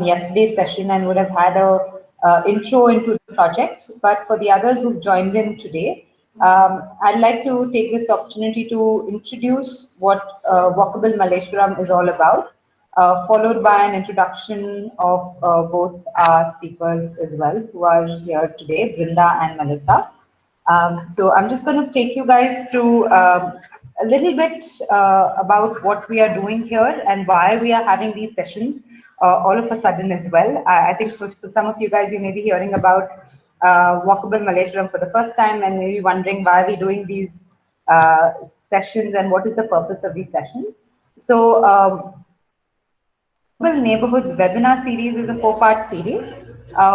yesterday's session and would have had a intro into the project. But for the others who've joined in today, I'd like to take this opportunity to introduce what Walkable Malleswaram is all about, followed by an introduction of both our speakers as well, who are here today, Brinda and Melissa. So I'm just going to take you guys through a little bit about what we are doing here and why we are having these sessions all of a sudden as well. I think for some of you guys, you may be hearing about Walkable Malleswaram for the first time and maybe wondering why are we doing these uh, sessions and what is the purpose of these sessions. So Walkable Neighbourhoods webinar series is a four-part series.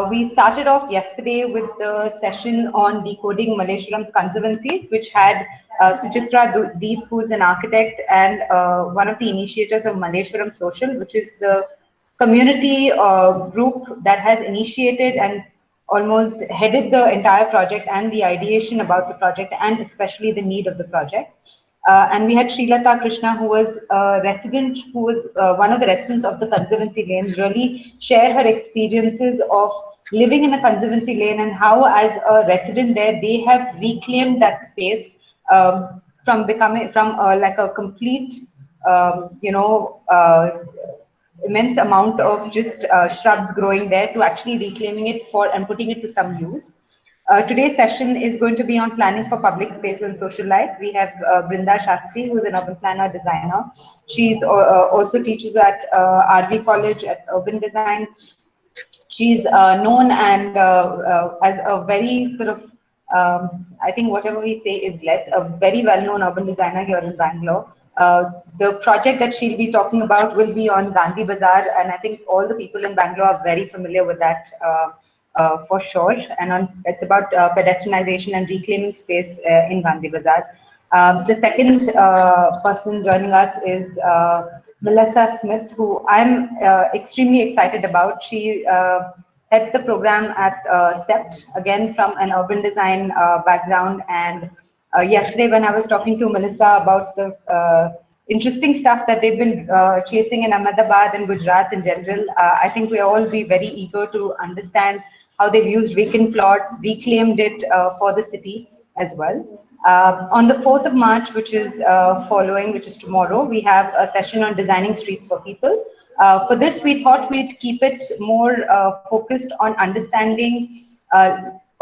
We started off yesterday with the session on decoding Malleswaram's conservancies, which had Suchitra Deep, who's an architect and one of the initiators of Malleswaram Social, which is the community group that has initiated and almost headed the entire project and the ideation about the project and especially the need of the project. And we had Srilata Krishna, who was a resident, who was one of the residents of the Conservancy Lanes, really share her experiences of living in a Conservancy Lane and how, as a resident there, they have reclaimed that space from becoming like a complete, immense amount of just shrubs growing there to actually reclaiming it for and putting it to some use. Today's session is going to be on planning for public space and social life. We have Brinda Shastri, who is an urban planner designer. She's also teaches at RV College at Urban Design. She's known and as a very sort of, I think whatever we say is less, a very well-known urban designer here in Bangalore. The project that she'll be talking about will be on Gandhi Bazaar, and I think all the people in Bangalore are very familiar with that for sure. And it's about pedestrianization and reclaiming space in Gandhi Bazaar. The second person joining us is Melissa Smith, who I'm extremely excited about. She heads the program at SEPT, again from an urban design background. And yesterday when I was talking to Melissa about the interesting stuff that they've been chasing in Ahmedabad and Gujarat in general, I think we all be very eager to understand how they've used vacant plots, reclaimed it for the city as well. On the 4th of March, which is following, which is tomorrow, we have a session on designing streets for people. For this, we thought we'd keep it more focused on understanding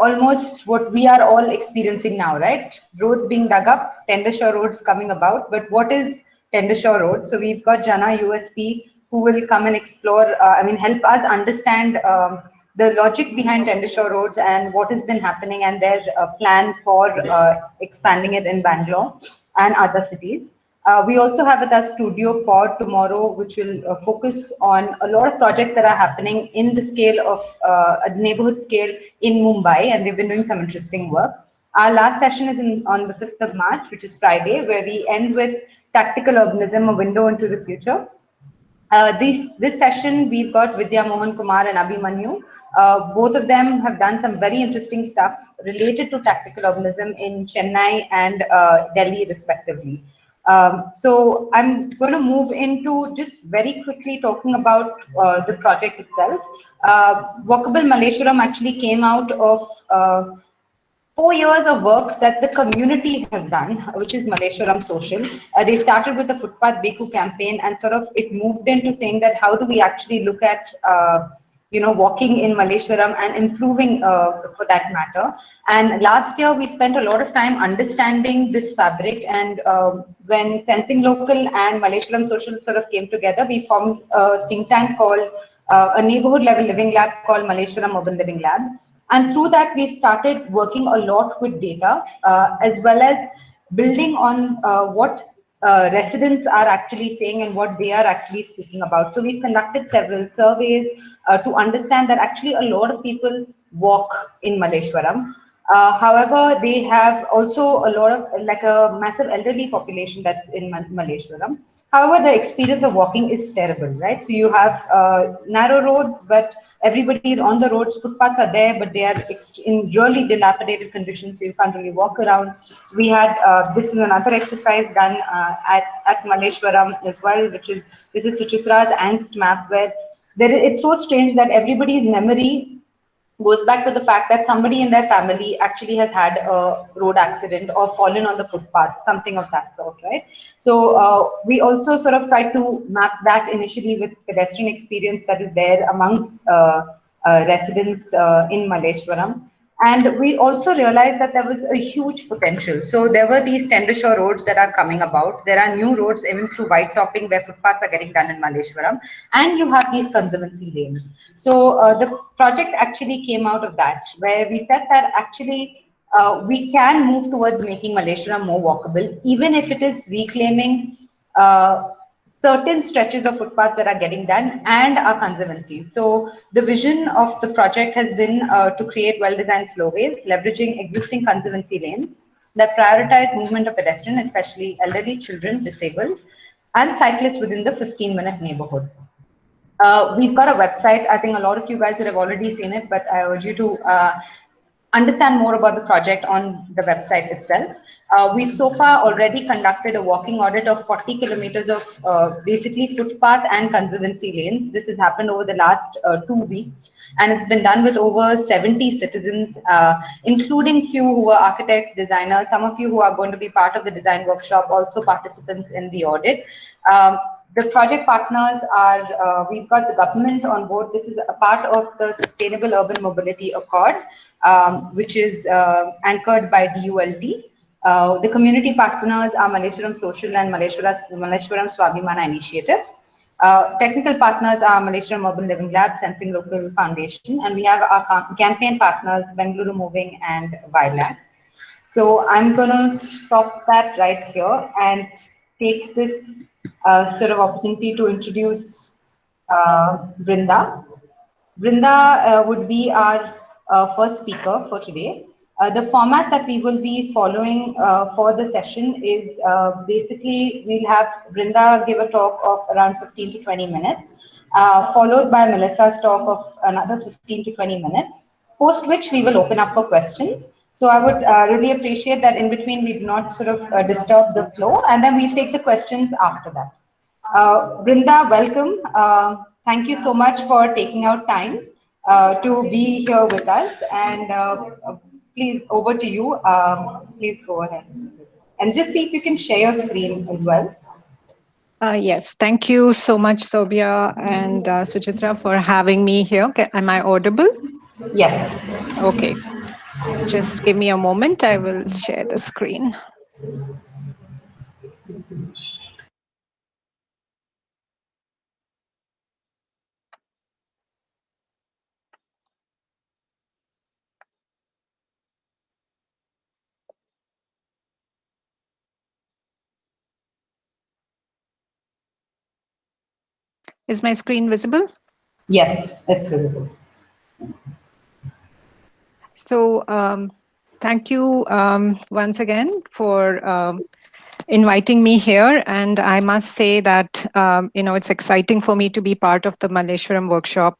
almost what we are all experiencing now, right? Roads being dug up, tender shore roads coming about, but what is tender shore road? So we've got Jana USP, who will come and explore, help us understand the logic behind tender shore roads and what has been happening and their plan for expanding it in Bangalore and other cities. We also have with us Studio for tomorrow, which will focus on a lot of projects that are happening in the scale of a neighborhood scale in Mumbai, and they've been doing some interesting work. Our last session is on the 5th of March, which is Friday, where we end with Tactical Urbanism, a window into the future. This session, we've got Vidya Mohan Kumar and Abhimanyu. Both of them have done some very interesting stuff related to tactical urbanism in Chennai and Delhi, respectively. So I'm going to move into just very quickly talking about the project itself. Walkable Malleswaram actually came out of 4 years of work that the community has done, which is Malleswaram Social. They started with the Footpath Beku campaign and sort of it moved into saying that how do we actually look at walking in Malleswaram and improving for that matter. And last year we spent a lot of time understanding this fabric, and when Sensing Local and Malleswaram Social sort of came together, we formed a think tank called a neighborhood level living lab called Malleswaram Urban Living Lab. And through that, we've started working a lot with data, as well as building on what residents are actually saying and what they are actually speaking about. So we've conducted several surveys to understand that actually a lot of people walk in Malleswaram. However, they have also a lot of, like a massive elderly population that's in Malleswaram. However, the experience of walking is terrible, right? So you have narrow roads, but everybody is on the roads. Footpaths are there, but they are in really dilapidated conditions, so you can't really walk around. We had this is another exercise done at Malleswaram as well, which is this is Suchitra's angst map, where it's so strange that everybody's memory goes back to the fact that somebody in their family actually has had a road accident or fallen on the footpath, something of that sort, right? So we also sort of tried to map that initially with pedestrian experience that is there amongst residents in Malleswaram. And we also realized that there was a huge potential. So there were these tender shore roads that are coming about. There are new roads even through white topping where footpaths are getting done in Malleswaram. And you have these conservancy lanes. So the project actually came out of that, where we said that actually we can move towards making Malleswaram more walkable, even if it is reclaiming certain stretches of footpath that are getting done and our conservancies. So the vision of the project has been to create well-designed slowways, leveraging existing conservancy lanes that prioritize movement of pedestrians, especially elderly, children, disabled, and cyclists within the 15-minute neighborhood. We've got a website. I think a lot of you guys would have already seen it, but I urge you to understand more about the project on the website itself. We've so far already conducted a walking audit of 40 kilometers of basically footpath and conservancy lanes. This has happened over the last 2 weeks, and it's been done with over 70 citizens, including few who are architects, designers, some of you who are going to be part of the design workshop, also participants in the audit. The project partners are, we've got the government on board. This is a part of the Sustainable Urban Mobility Accord, which is anchored by DULT. The community partners are Malleswaram Social and Malleswaram Swabhimana Initiative. Technical partners are Malleswaram Urban Living Lab, Sensing Local Foundation, and we have our campaign partners, Bengaluru Moving and Violab. So I'm going to stop that right here and take this sort of opportunity to introduce Brinda. Brinda would be our first speaker for today. The format that we will be following for the session is basically we'll have Brinda give a talk of around 15 to 20 minutes, followed by Melissa's talk of another 15 to 20 minutes, post which we will open up for questions. So I would really appreciate that in between we do not sort of disturb the flow, and then we'll take the questions after that. Brinda, welcome. Thank you so much for taking out time to be here with us. And please, over to you. Please go ahead. And just see if you can share your screen as well. Yes, thank you so much, Sobia and Suchitra, for having me here. Am I audible? Yes. Okay, just give me a moment. I will share the screen. Is my screen visible? Yes, it's visible. So thank you once again for inviting me here. And I must say that, it's exciting for me to be part of the Malleswaram workshop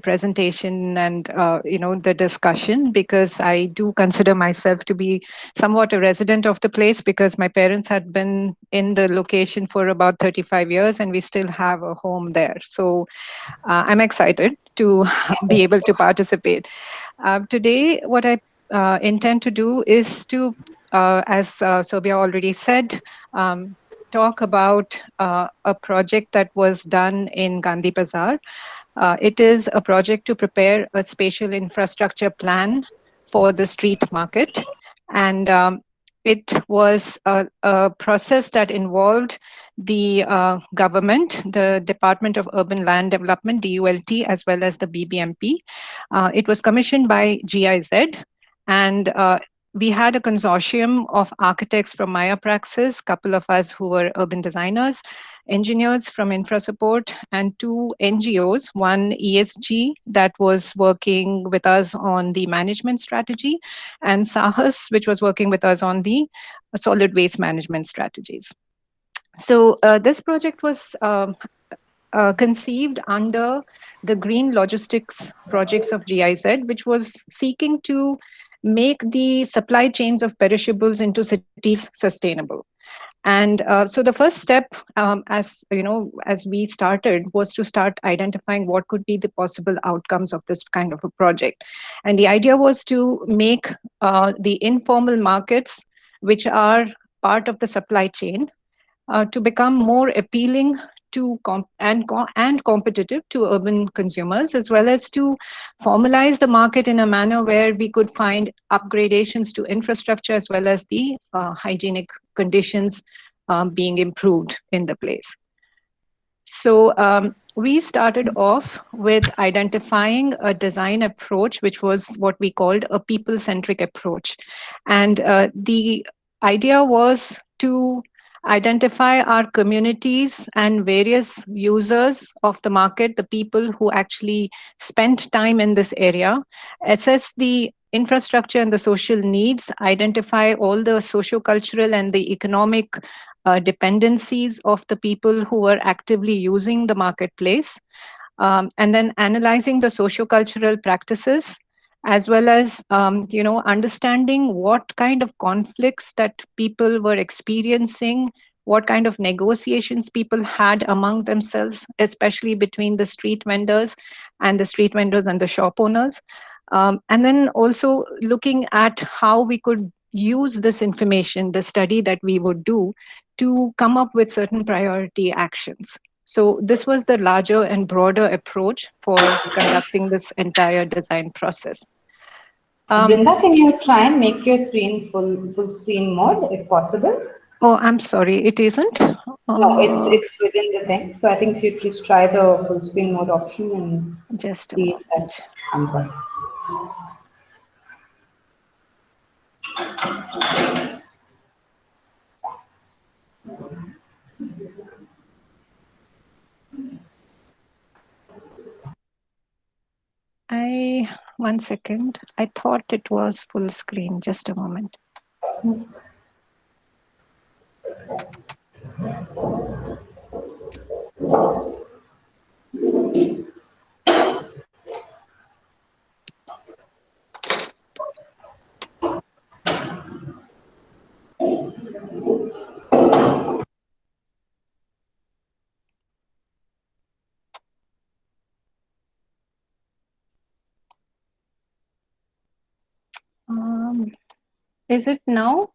presentation and, the discussion, because I do consider myself to be somewhat a resident of the place, because my parents had been in the location for about 35 years and we still have a home there. So I'm excited to be able to participate. Today, what I intend to do is to, as Sobia already said, talk about a project that was done in Gandhi Bazaar. It is a project to prepare a spatial infrastructure plan for the street market. And it was a process that involved the government, the Department of Urban Land Development, DULT, as well as the BBMP. It was commissioned by GIZ, and we had a consortium of architects from Maya Praxis, couple of us who were urban designers, engineers from Infra Support, and two NGOs, one ESG that was working with us on the management strategy, and Sahas, which was working with us on the solid waste management strategies. So this project was conceived under the Green Logistics Projects of GIZ, which was seeking to make the supply chains of perishables into cities sustainable. And so the first step, as you know, as we started, was to start identifying what could be the possible outcomes of this kind of a project. And the idea was to make the informal markets, which are part of the supply chain, to become more appealing to and competitive to urban consumers, as well as to formalize the market in a manner where we could find upgradations to infrastructure as well as the hygienic conditions being improved in the place. So we started off with identifying a design approach, which was what we called a people-centric approach. And the idea was to identify our communities and various users of the market, the people who actually spent time in this area, assess the infrastructure and the social needs, identify all the socio-cultural and the economic dependencies of the people who were actively using the marketplace, and then analyzing the socio-cultural practices, as well as understanding what kind of conflicts that people were experiencing, what kind of negotiations people had among themselves, especially between the street vendors and the shop owners. And then also looking at how we could use this information, the study that we would do, to come up with certain priority actions. So this was the larger and broader approach for conducting this entire design process. Brinda, can you try and make your screen full screen mode if possible? Oh, I'm sorry, it isn't. No, it's within the thing. So I think if you just try the full screen mode option and Just a see if that moment. comes up. One second. I thought it was full screen. Just a moment. Is it now?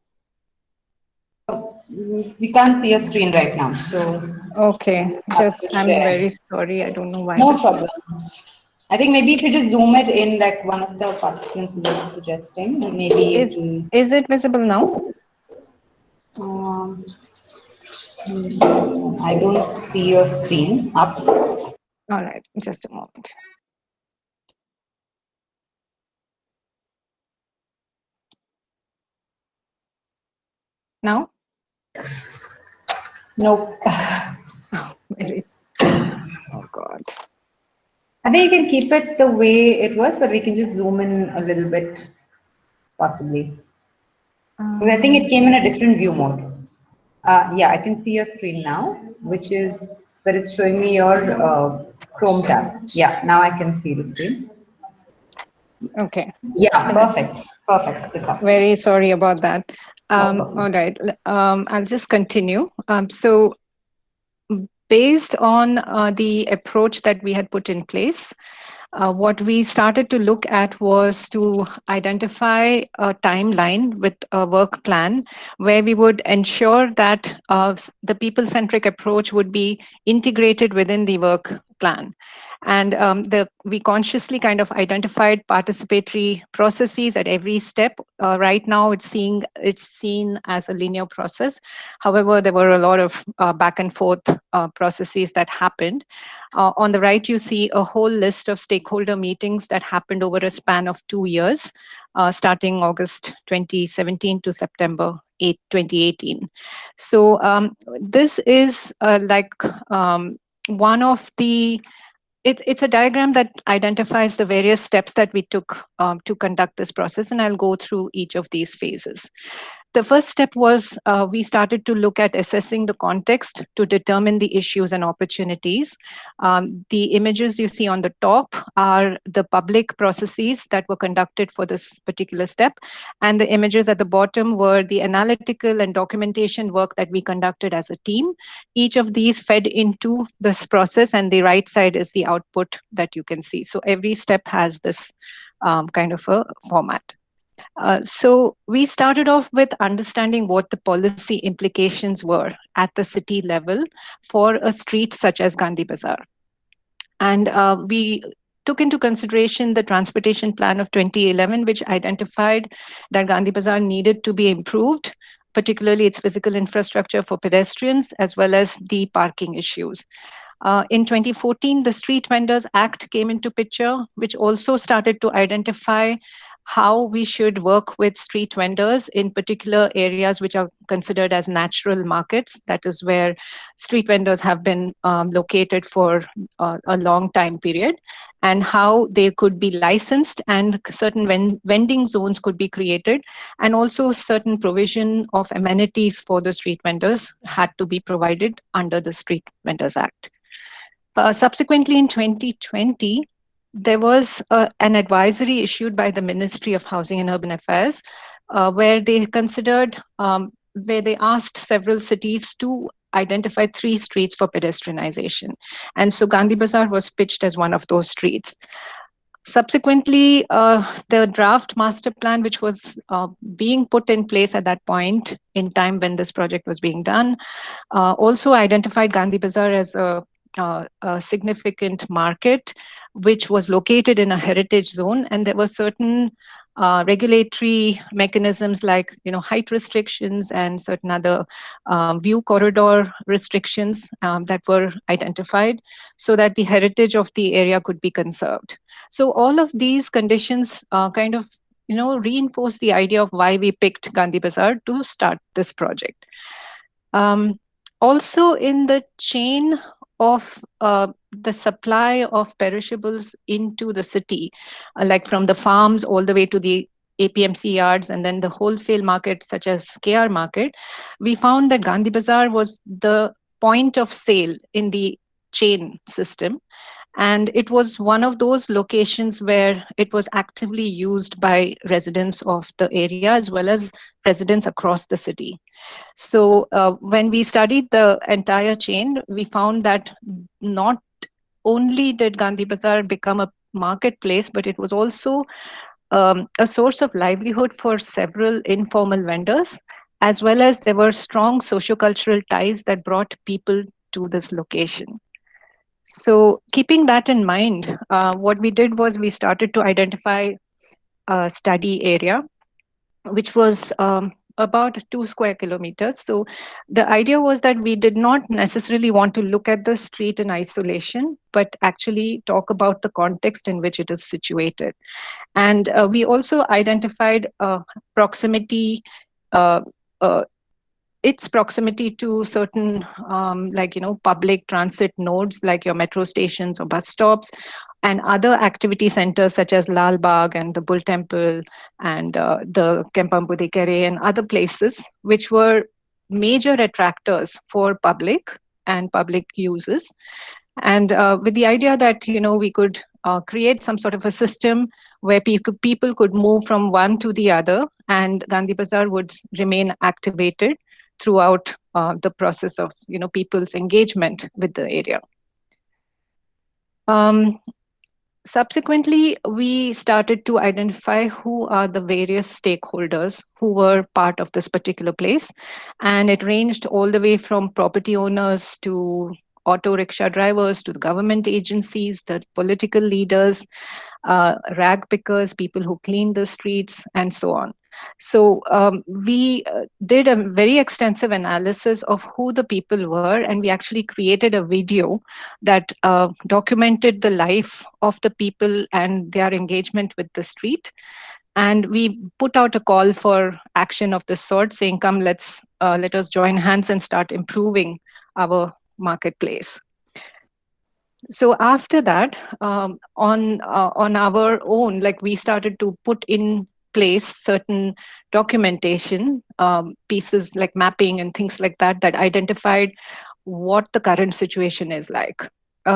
We can't see your screen right now, so Okay, you have just to I'm share. very sorry. I don't know why No this is. problem. I think maybe if you just zoom it in, like one of the participants is also suggesting, maybe it Is will. is it visible now? Um, I don't see your screen up. All right, just a moment. Now? Nope. Oh, very. Oh God. I think you can keep it the way it was, but we can just zoom in a little bit, possibly. Because I think it came in a different view mode. Yeah, I can see your screen now, which is where it's showing me your Chrome tab. Yeah, now I can see the screen. Okay. Yeah, Is it? perfect. Perfect. It's up. Very sorry about that. No problem. All right. I'll just continue. So based on the approach that we had put in place, what we started to look at was to identify a timeline with a work plan where we would ensure that the people-centric approach would be integrated within the work plan. And we consciously kind of identified participatory processes at every step. Right now, it's seen as a linear process. However, there were a lot of back and forth processes that happened. On the right, you see a whole list of stakeholder meetings that happened over a span of 2 years, starting August 2017 to September 2018. So this is one of the it's a diagram that identifies the various steps that we took to conduct this process, and I'll go through each of these phases. The first step was we started to look at assessing the context to determine the issues and opportunities. The images you see on the top are the public processes that were conducted for this particular step. And the images at the bottom were the analytical and documentation work that we conducted as a team. Each of these fed into this process, and the right side is the output that you can see. So every step has this kind of a format. So we started off with understanding what the policy implications were at the city level for a street such as Gandhi Bazaar. And we took into consideration the transportation plan of 2011, which identified that Gandhi Bazaar needed to be improved, particularly its physical infrastructure for pedestrians, as well as the parking issues. In 2014, the Street Vendors Act came into picture, which also started to identify how we should work with street vendors in particular areas which are considered as natural markets. That is where street vendors have been located for a long time period, and how they could be licensed and certain vending zones could be created, and also certain provision of amenities for the street vendors had to be provided under the Street Vendors Act. Subsequently, in 2020, there was an advisory issued by the Ministry of Housing and Urban Affairs, where they considered, where they asked several cities to identify 3 streets for pedestrianization. And so Gandhi Bazaar was pitched as one of those streets. Subsequently, the draft master plan, which was being put in place at that point in time when this project was being done, also identified Gandhi Bazaar as a significant market, which was located in a heritage zone, and there were certain regulatory mechanisms like height restrictions and certain other view corridor restrictions that were identified so that the heritage of the area could be conserved. So all of these conditions kind of reinforce the idea of why we picked Gandhi Bazaar to start this project. Also, in the chain of the supply of perishables into the city, like from the farms all the way to the APMC yards and then the wholesale market such as KR market, we found that Gandhi Bazaar was the point of sale in the chain system. And it was one of those locations where it was actively used by residents of the area as well as residents across the city. So when we studied the entire chain, we found that not only did Gandhi Bazaar become a marketplace, but it was also a source of livelihood for several informal vendors, as well as there were strong sociocultural ties that brought people to this location. So keeping that in mind, what we did was we started to identify a study area, which was about 2 square kilometers. So the idea was that we did not necessarily want to look at the street in isolation, but actually talk about the context in which it is situated. And we also identified proximity, uh, uh, its proximity to certain public transit nodes like your metro stations or bus stops, and other activity centers such as Lal Bagh and the Bull Temple and the Kempampudi Kere and other places, which were major attractors for public and public users. And with the idea that we could create some sort of a system where people could move from one to the other, and Gandhi Bazaar would remain activated throughout the process of people's engagement with the area. Subsequently, we started to identify who are the various stakeholders who were part of this particular place. And it ranged all the way from property owners to auto rickshaw drivers to the government agencies, the political leaders, rag pickers, people who clean the streets, and so on. So we did a very extensive analysis of who the people were, and we actually created a video that documented the life of the people and their engagement with the street. And we put out a call for action of this sort, saying, "Come, let us join hands and start improving our marketplace." So after that, on our own, like we started to put in place certain documentation pieces like mapping and things like that that identified what the current situation is like.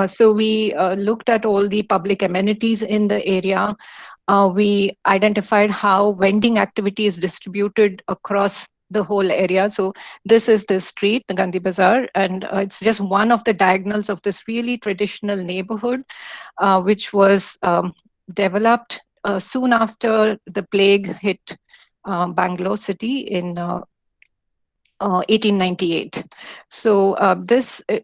So we looked at all the public amenities in the area. We identified how vending activity is distributed across the whole area. So this is the street, the Gandhi Bazaar, and it's just one of the diagonals of this really traditional neighborhood, which was developed soon after the plague hit Bangalore city in 1898. So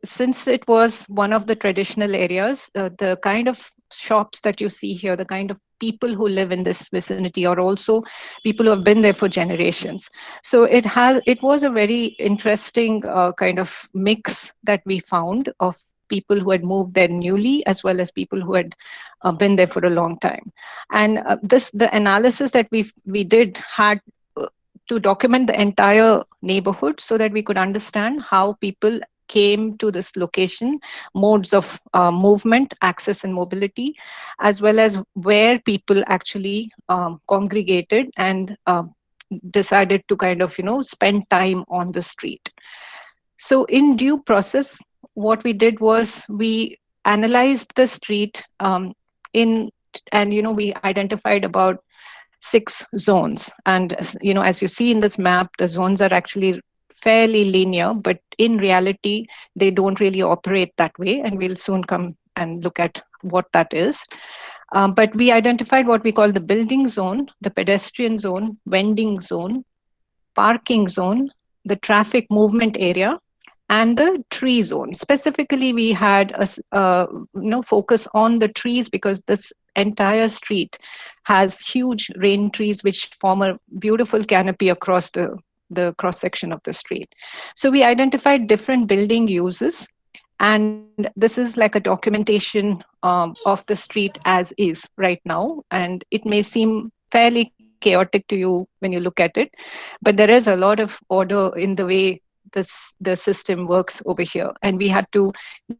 since it was one of the traditional areas, the kind of shops that you see here, the kind of people who live in this vicinity are also people who have been there for generations. So it was a very interesting kind of mix that we found of people who had moved there newly as well as people who had been there for a long time. And the analysis that we did had to document the entire neighborhood so that we could understand how people came to this location, modes of movement, access, and mobility, as well as where people actually congregated and decided to kind of, spend time on the street. So, in due process, what we did was we analyzed the street in, and we identified about 6 zones. And as you see in this map, the zones are actually fairly linear, but in reality they don't really operate that way, and we'll soon come and look at what that is. But we identified what we call the building zone, the pedestrian zone, vending zone, parking zone, the traffic movement area, and the tree zone. Specifically, we had focus on the trees because this entire street has huge rain trees which form a beautiful canopy across the cross section of the street. So we identified different building uses, and this is like a documentation of the street as is right now. And it may seem fairly chaotic to you when you look at it, but there is a lot of order in the way the system works over here, and we had to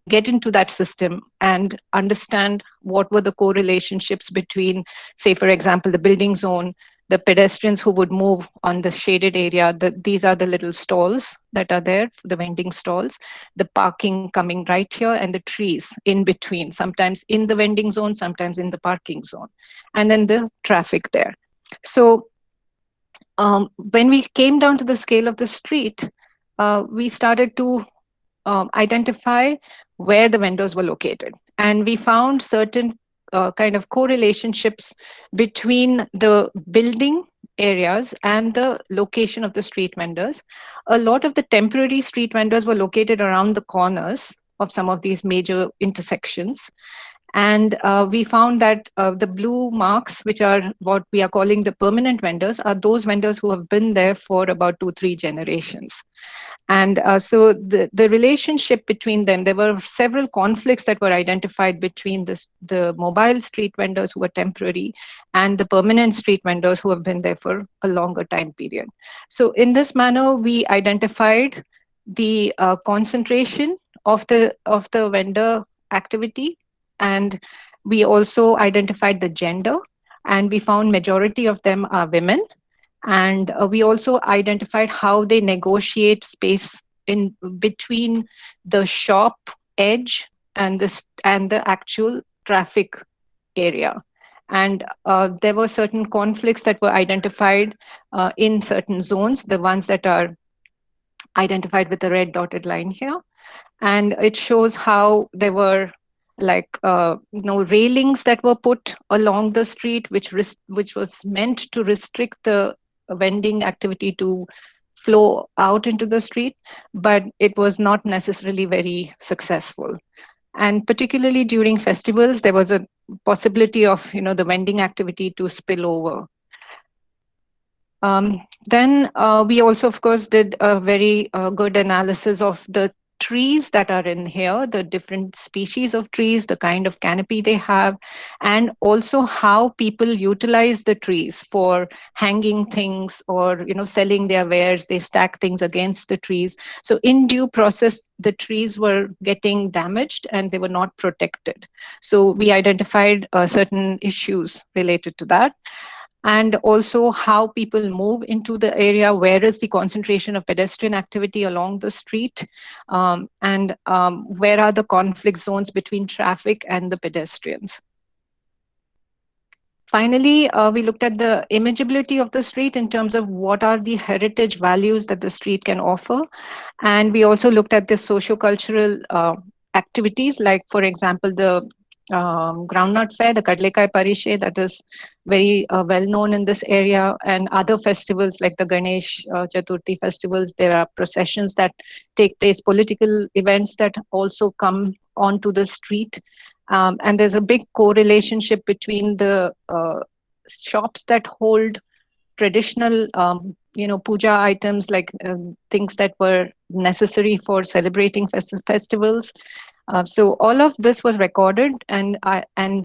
get into that system and understand what were the correlationships between, say for example, the building zone, the pedestrians who would move on the shaded area. These are the little stalls that are there, the vending stalls, the parking coming right here, and the trees in between, sometimes in the vending zone, sometimes in the parking zone, and then the traffic there. So when we came down to the scale of the street, we started to identify where the vendors were located. And we found certain kind of correlationships between the building areas and the location of the street vendors. A lot of the temporary street vendors were located around the corners of some of these major intersections. And we found that the blue marks, which are what we are calling the permanent vendors, are those vendors who have been there for about 2-3 generations. And so the relationship between them, there were several conflicts that were identified between the mobile street vendors who were temporary and the permanent street vendors who have been there for a longer time period. So in this manner, we identified the concentration of the vendor activity, and we also identified the gender, and we found majority of them are women. And we also identified how they negotiate space in between the shop edge and the actual traffic area. And there were certain conflicts that were identified in certain zones, the ones that are identified with the red dotted line here. And it shows how there were like railings that were put along the street, which was meant to restrict the vending activity to flow out into the street, but it was not necessarily very successful. And particularly during festivals, there was a possibility of the vending activity to spill over. Then we also, of course, did a very good analysis of the trees that are in here, the different species of trees, the kind of canopy they have, and also how people utilize the trees for hanging things or selling their wares. They stack things against the trees. So in due process, the trees were getting damaged and they were not protected. So we identified certain issues related to that. and also how people move into the area, where is the concentration of pedestrian activity along the street, and where are the conflict zones between traffic and the pedestrians. Finally, we looked at the imageability of the street in terms of what are the heritage values that the street can offer. And we also looked at the socio-cultural activities, like, for example, the groundnut fair, the Kadlekai Parishe, that is very well known in this area, and other festivals like the Ganesh Chaturthi festivals. There are processions that take place, political events that also come onto the street. And there's a big correlationship between the shops that hold traditional puja items, like things that were necessary for celebrating festivals. So all of this was recorded, and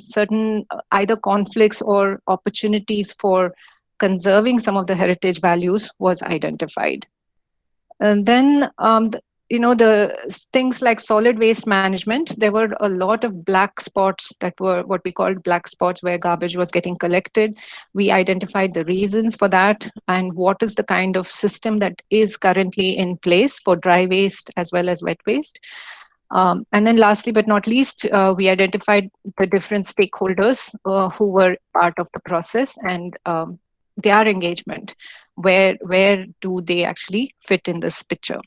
certain either conflicts or opportunities for conserving some of the heritage values was identified. And then, the things like solid waste management, there were a lot of black spots that were what we called black spots, where garbage was getting collected. We identified the reasons for that and what is the kind of system that is currently in place for dry waste as well as wet waste. And then lastly, but not least, we identified the different stakeholders who were part of the process, and their engagement. Where do they actually fit in this picture?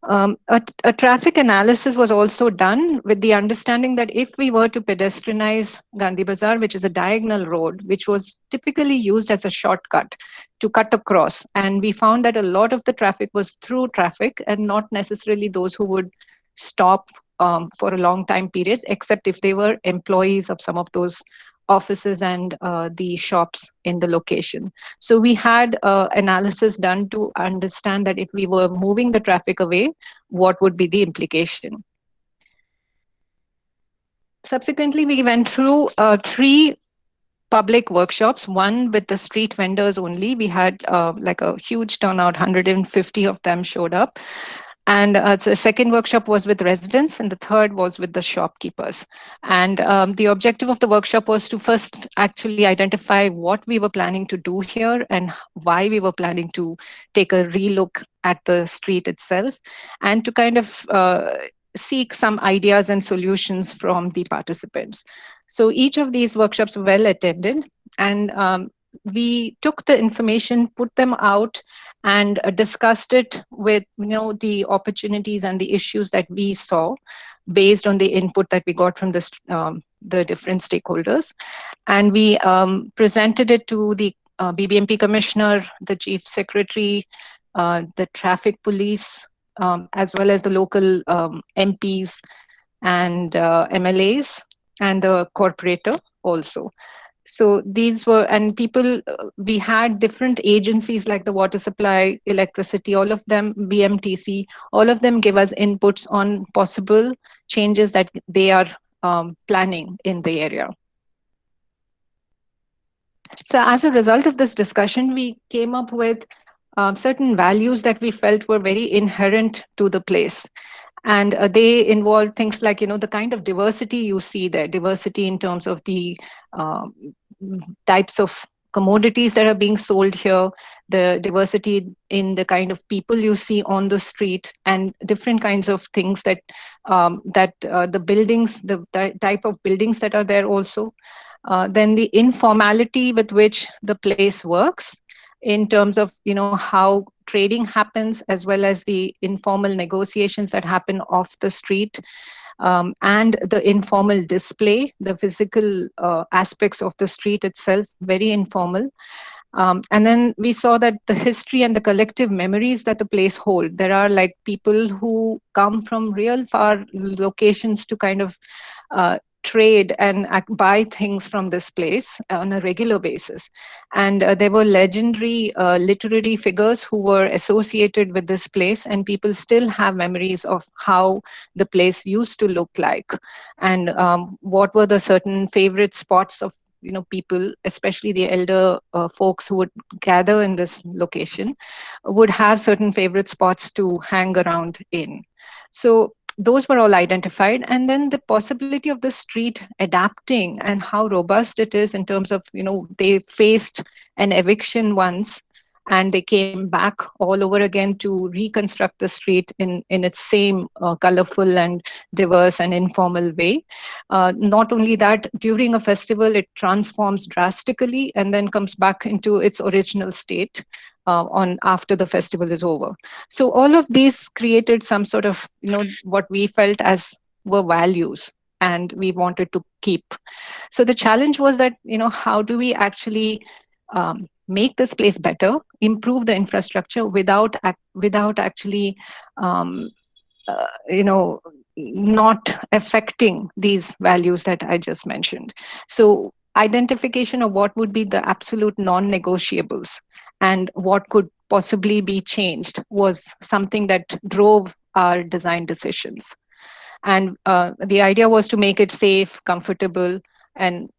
A traffic analysis was also done with the understanding that if we were to pedestrianize Gandhi Bazaar, which is a diagonal road, which was typically used as a shortcut to cut across, and we found that a lot of the traffic was through traffic and not necessarily those who would stop for a long time periods, except if they were employees of some of those offices and the shops in the location. So we had analysis done to understand that if we were moving the traffic away, what would be the implication. Subsequently, we went through three public workshops, one with the street vendors only. We had like a huge turnout, 150 of them showed up. And the second workshop was with residents, and the third was with the shopkeepers. And the objective of the workshop was to first actually identify what we were planning to do here and why we were planning to take a relook at the street itself, and to kind of seek some ideas and solutions from the participants. So each of these workshops were well attended, and we took the information, put them out, and discussed it with the opportunities and the issues that we saw based on the input that we got from the different stakeholders. And we presented it to the BBMP commissioner, the chief secretary, the traffic police, as well as the local MPs and MLAs, and the corporator also. So these were, and people, we had different agencies like the water supply, electricity, all of them, BMTC, all of them give us inputs on possible changes that they are planning in the area. So as a result of this discussion, we came up with certain values that we felt were very inherent to the place. And they involve things like, the kind of diversity you see there, diversity in terms of the types of commodities that are being sold here, the diversity in the kind of people you see on the street, and different kinds of things that the buildings, the type of buildings that are there also. Then the informality with which the place works in terms of how trading happens, as well as the informal negotiations that happen off the street, and the informal display, the physical aspects of the street itself, very informal. And then we saw that the history and the collective memories that the place hold. There are like people who come from real far locations to kind of trade and buy things from this place on a regular basis. And there were legendary literary figures who were associated with this place, and people still have memories of how the place used to look like, and what were the certain favorite spots of people, especially the elder folks who would gather in this location, would have certain favorite spots to hang around in. So those were all identified, and then the possibility of the street adapting and how robust it is in terms of, they faced an eviction once, and they came back all over again to reconstruct the street in its same colorful and diverse and informal way. Not only that, during a festival it transforms drastically and then comes back into its original state on after the festival is over. So all of these created some sort of, what we felt as were values, and we wanted to keep. So the challenge was that, how do we actually make this place better, improve the infrastructure without actually, um, you know, not affecting these values that I just mentioned. So identification of what would be the absolute non-negotiables and what could possibly be changed was something that drove our design decisions. And the idea was to make it safe, comfortable, and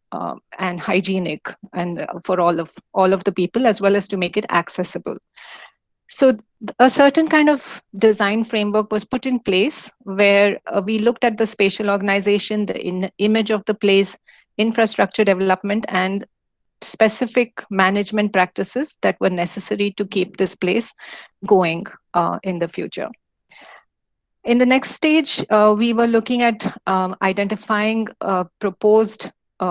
hygienic, and for all of the people, as well as to make it accessible. So a certain kind of design framework was put in place where we looked at the spatial organization, the image of the place, infrastructure development, and specific management practices that were necessary to keep this place going in the future. In the next stage, we were looking at identifying proposed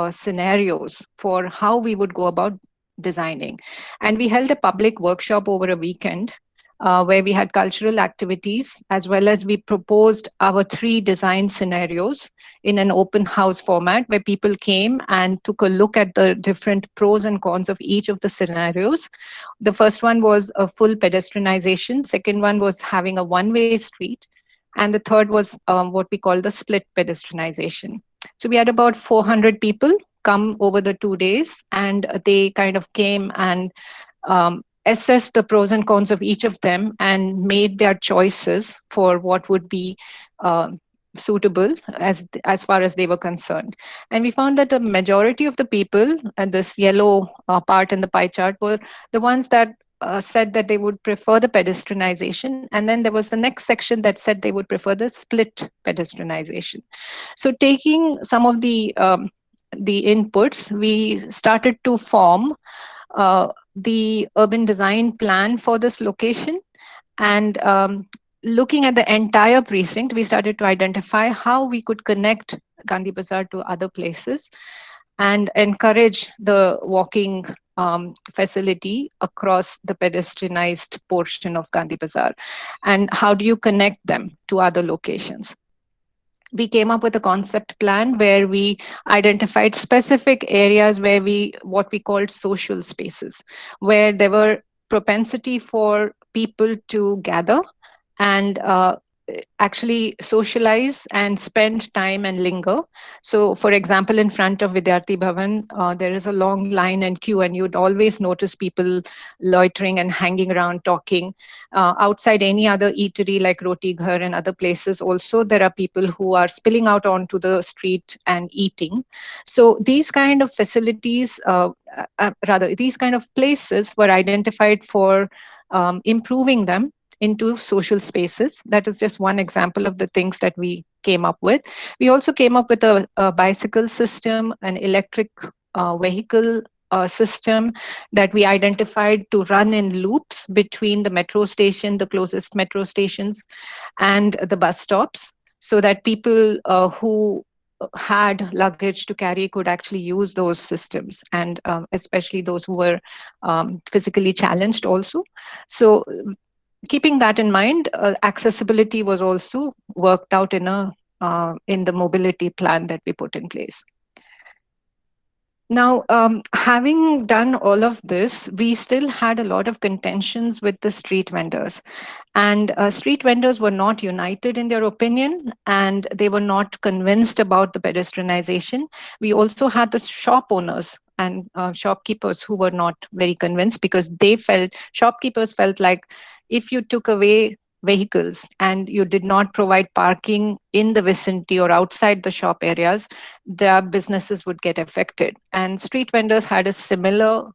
scenarios for how we would go about designing. And we held a public workshop over a weekend where we had cultural activities, as well as we proposed our 3 design scenarios in an open house format where people came and took a look at the different pros and cons of each of the scenarios. The first one was a full pedestrianization. Second one was having a one-way street. And the third was what we call the split pedestrianization. So we had about 400 people come over the 2 days, and they kind of came and assessed the pros and cons of each of them and made their choices for what would be suitable as far as they were concerned. And we found that the majority of the people, and this yellow part in the pie chart, were the ones that said that they would prefer the pedestrianization. And then there was the next section that said they would prefer the split pedestrianization. So taking some of the inputs, we started to form the urban design plan for this location. And looking at the entire precinct, we started to identify how we could connect Gandhi Bazaar to other places and encourage the walking facility across the pedestrianized portion of Gandhi Bazaar. And how do you connect them to other locations? We came up with a concept plan where we identified specific areas where what we called social spaces, where there were propensity for people to gather and actually socialize and spend time and linger. So, for example, in front of Vidyarthi Bhavan, there is a long line and queue, and you'd always notice people loitering and hanging around talking. Outside any other eatery like Roti Ghar and other places, also there are people who are spilling out onto the street and eating. So these kind of facilities, rather, these kind of places were identified for improving them into social spaces. That is just one example of the things that we came up with. We also came up with a bicycle system, an electric vehicle system that we identified to run in loops between the metro station, the closest metro stations, and the bus stops, so that people who had luggage to carry could actually use those systems, and especially those who were physically challenged also. So keeping that in mind, accessibility was also worked out in the mobility plan that we put in place. Now, having done all of this, we still had a lot of contentions with the street vendors. And street vendors were not united in their opinion, and they were not convinced about the pedestrianization. We also had the shop owners and shopkeepers who were not very convinced, because shopkeepers felt like if you took away vehicles and you did not provide parking in the vicinity or outside the shop areas, their businesses would get affected. And street vendors had a similar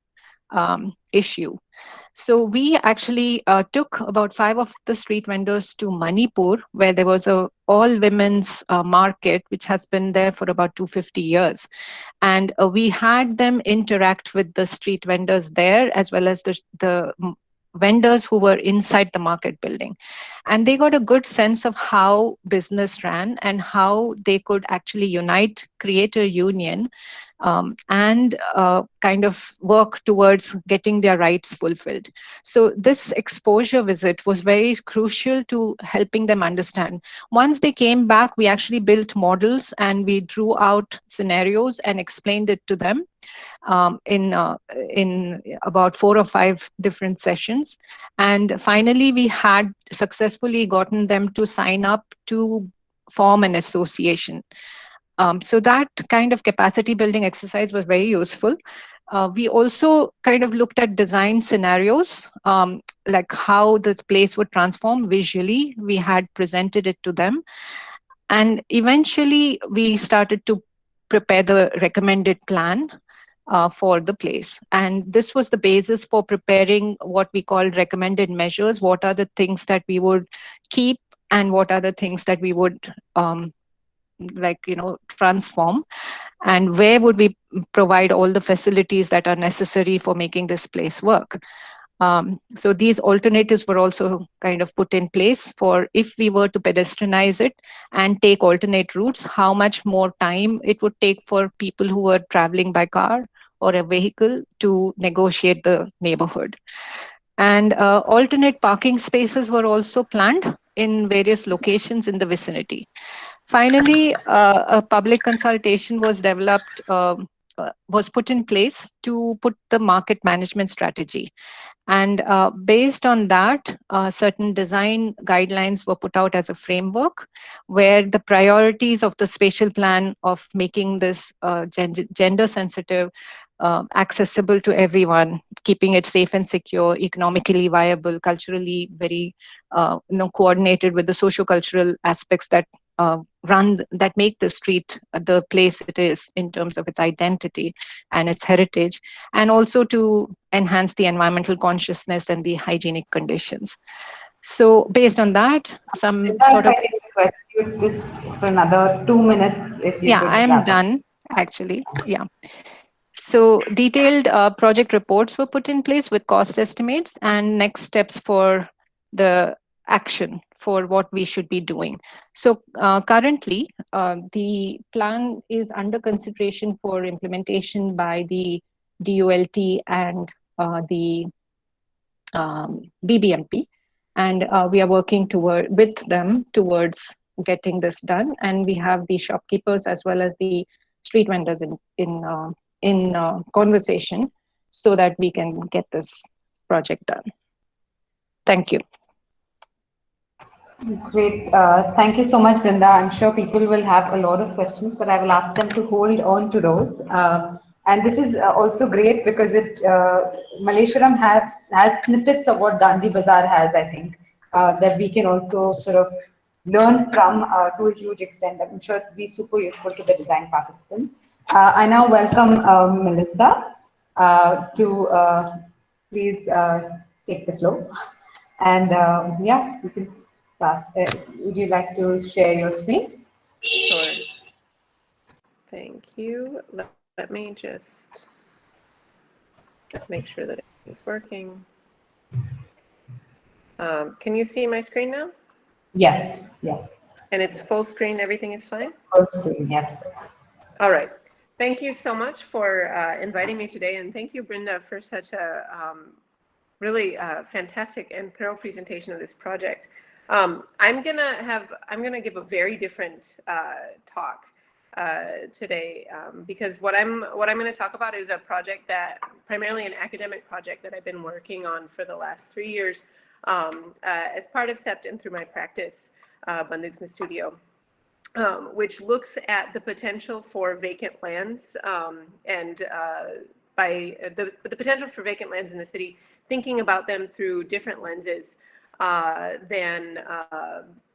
issue. So we actually took about 5 of the street vendors to Manipur, where there was a all women's market, which has been there for about 250 years. And we had them interact with the street vendors there, as well as the vendors who were inside the market building. And they got a good sense of how business ran and how they could actually unite, create a union, and kind of work towards getting their rights fulfilled. So this exposure visit was very crucial to helping them understand. Once they came back, we actually built models and we drew out scenarios and explained it to them in about 4 or 5 different sessions. And finally, we had successfully gotten them to sign up to form an association. So that kind of capacity building exercise was very useful. We also kind of looked at design scenarios, like how this place would transform visually. We had presented it to them. And eventually, we started to prepare the recommended plan for the place. And this was the basis for preparing what we call recommended measures. What are the things that we would keep and what are the things that we would transform, and where would we provide all the facilities that are necessary for making this place work. So these alternatives were also kind of put in place for if we were to pedestrianize it and take alternate routes, how much more time it would take for people who were traveling by car or a vehicle to negotiate the neighborhood. And alternate parking spaces were also planned in various locations in the vicinity. Finally, a public consultation was developed, was put in place to put the market management strategy. And based on that, certain design guidelines were put out as a framework where the priorities of the spatial plan of making this gender sensitive, accessible to everyone, keeping it safe and secure, economically viable, culturally very coordinated with the socio-cultural aspects that that make the street the place it is in terms of its identity and its heritage, and also to enhance the environmental consciousness and the hygienic conditions. So based on that, some Linda, sort if I of, can request you just for another 2 minutes, if you yeah, I could am wrap up. done actually. Yeah. So detailed project reports were put in place with cost estimates and next steps for the action for what we should be doing. So currently, the plan is under consideration for implementation by the DULT and the BBMP, and we are working with them towards getting this done. And we have the shopkeepers as well as the street vendors in conversation so that we can get this project done. Thank you. Great. Thank you so much, Brinda. I'm sure people will have a lot of questions, but I will ask them to hold on to those. And this is also great because Malleswaram has snippets of what Gandhi Bazaar has, I think, that we can also sort of learn from to a huge extent. I'm sure it'll be super useful to the design participants. I now welcome Melissa to please take the floor. And yeah, you can start. Would you like to share your screen? Sure. Thank you. Let me just make sure that it's working. Can you see my screen now? Yes, yes. And it's full screen, everything is fine? Full screen, yes. All right. Thank you so much for inviting me today. And thank you, Brinda, for such a really fantastic and thorough presentation of this project. I'm gonna give a very different talk today because what I'm going to talk about is a project that primarily an academic project that I've been working on for the last 3 years as part of SEPT and through my practice, Bandhugsma Studio, which looks at the potential for vacant lands and by the potential for vacant lands in the city, thinking about them through different lenses than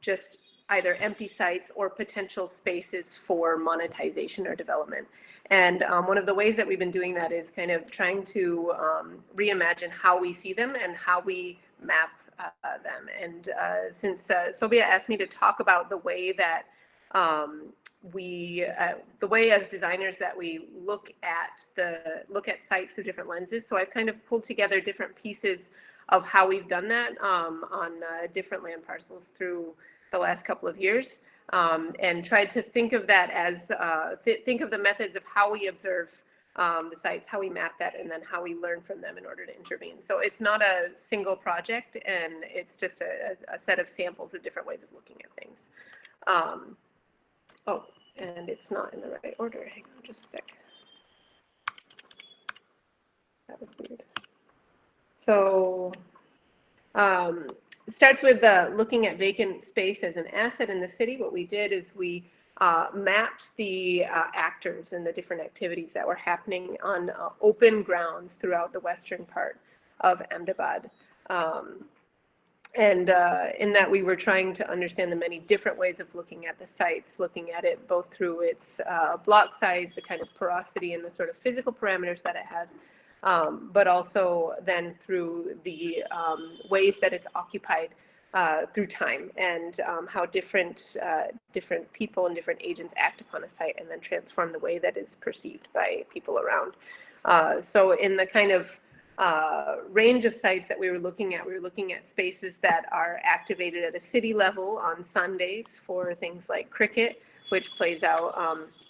just either empty sites or potential spaces for monetization or development. And one of the ways that we've been doing that is kind of trying to reimagine how we see them and how we map them. And since Sobia asked me to talk about the way that the way as designers that we look at sites through different lenses. So I've kind of pulled together different pieces of how we've done that on different land parcels through the last couple of years, and tried to think of that as think of the methods of how we observe the sites, how we map that, and then how we learn from them in order to intervene. So it's not a single project, and it's just a set of samples of different ways of looking at things. Oh, and it's not in the right order. Hang on just a sec. That was weird. So it starts with looking at vacant space as an asset in the city. What we did is we mapped the actors and the different activities that were happening on open grounds throughout the western part of Ahmedabad. And in that we were trying to understand the many different ways of looking at the sites, looking at it both through its block size, the kind of porosity and the sort of physical parameters that it has, but also then through the ways that it's occupied through time, and how different people and different agents act upon a site and then transform the way that is perceived by people around. So in the kind of range of sites that we were looking at spaces that are activated at a city level on Sundays for things like cricket, which plays out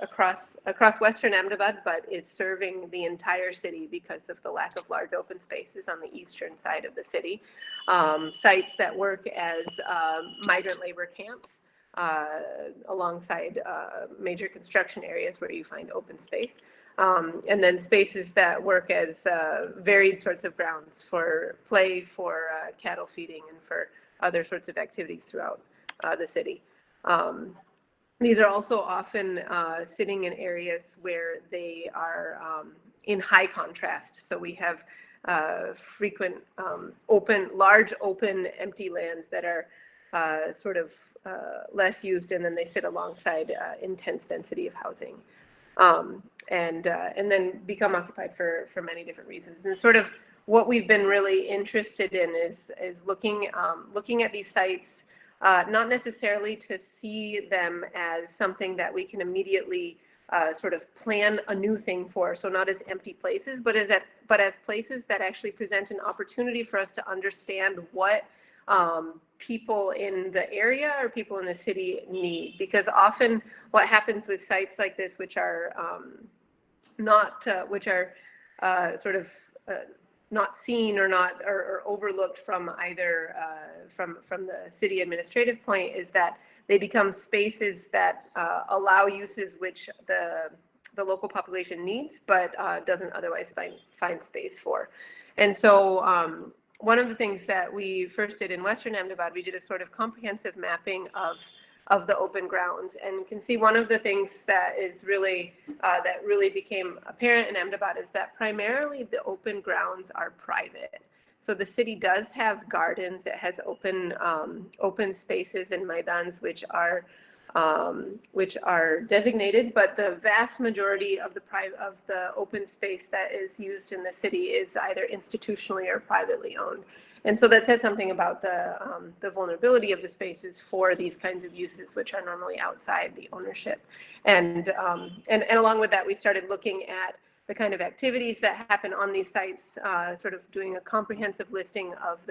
across Western Ahmedabad, but is serving the entire city because of the lack of large open spaces on the eastern side of the city. Sites that work as migrant labor camps alongside major construction areas where you find open space. And then spaces that work as varied sorts of grounds for play, for cattle feeding, and for other sorts of activities throughout the city. These are also often sitting in areas where they are in high contrast. So we have frequent large open empty lands that are sort of less used, and then they sit alongside intense density of housing. And then become occupied for many different reasons. And sort of what we've been really interested in is looking at these sites, not necessarily to see them as something that we can immediately sort of plan a new thing for, so not as empty places, but as places that actually present an opportunity for us to understand what people in the area or people in the city need. Because often what happens with sites like this, which are sort of not seen or overlooked from either from the city administrative point, is that they become spaces that allow uses which the local population needs, but doesn't otherwise find space for. And so one of the things that we first did in Western Ahmedabad, we did a sort of comprehensive mapping of the open grounds, and you can see one of the things that is really that really became apparent in Ahmedabad is that primarily the open grounds are private. So the city does have gardens, it has open spaces and maidans which are designated, but the vast majority of the open space that is used in the city is either institutionally or privately owned. And so that says something about the vulnerability of the spaces for these kinds of uses, which are normally outside the ownership. And along with that, we started looking at the kind of activities that happen on these sites, sort of doing a comprehensive listing of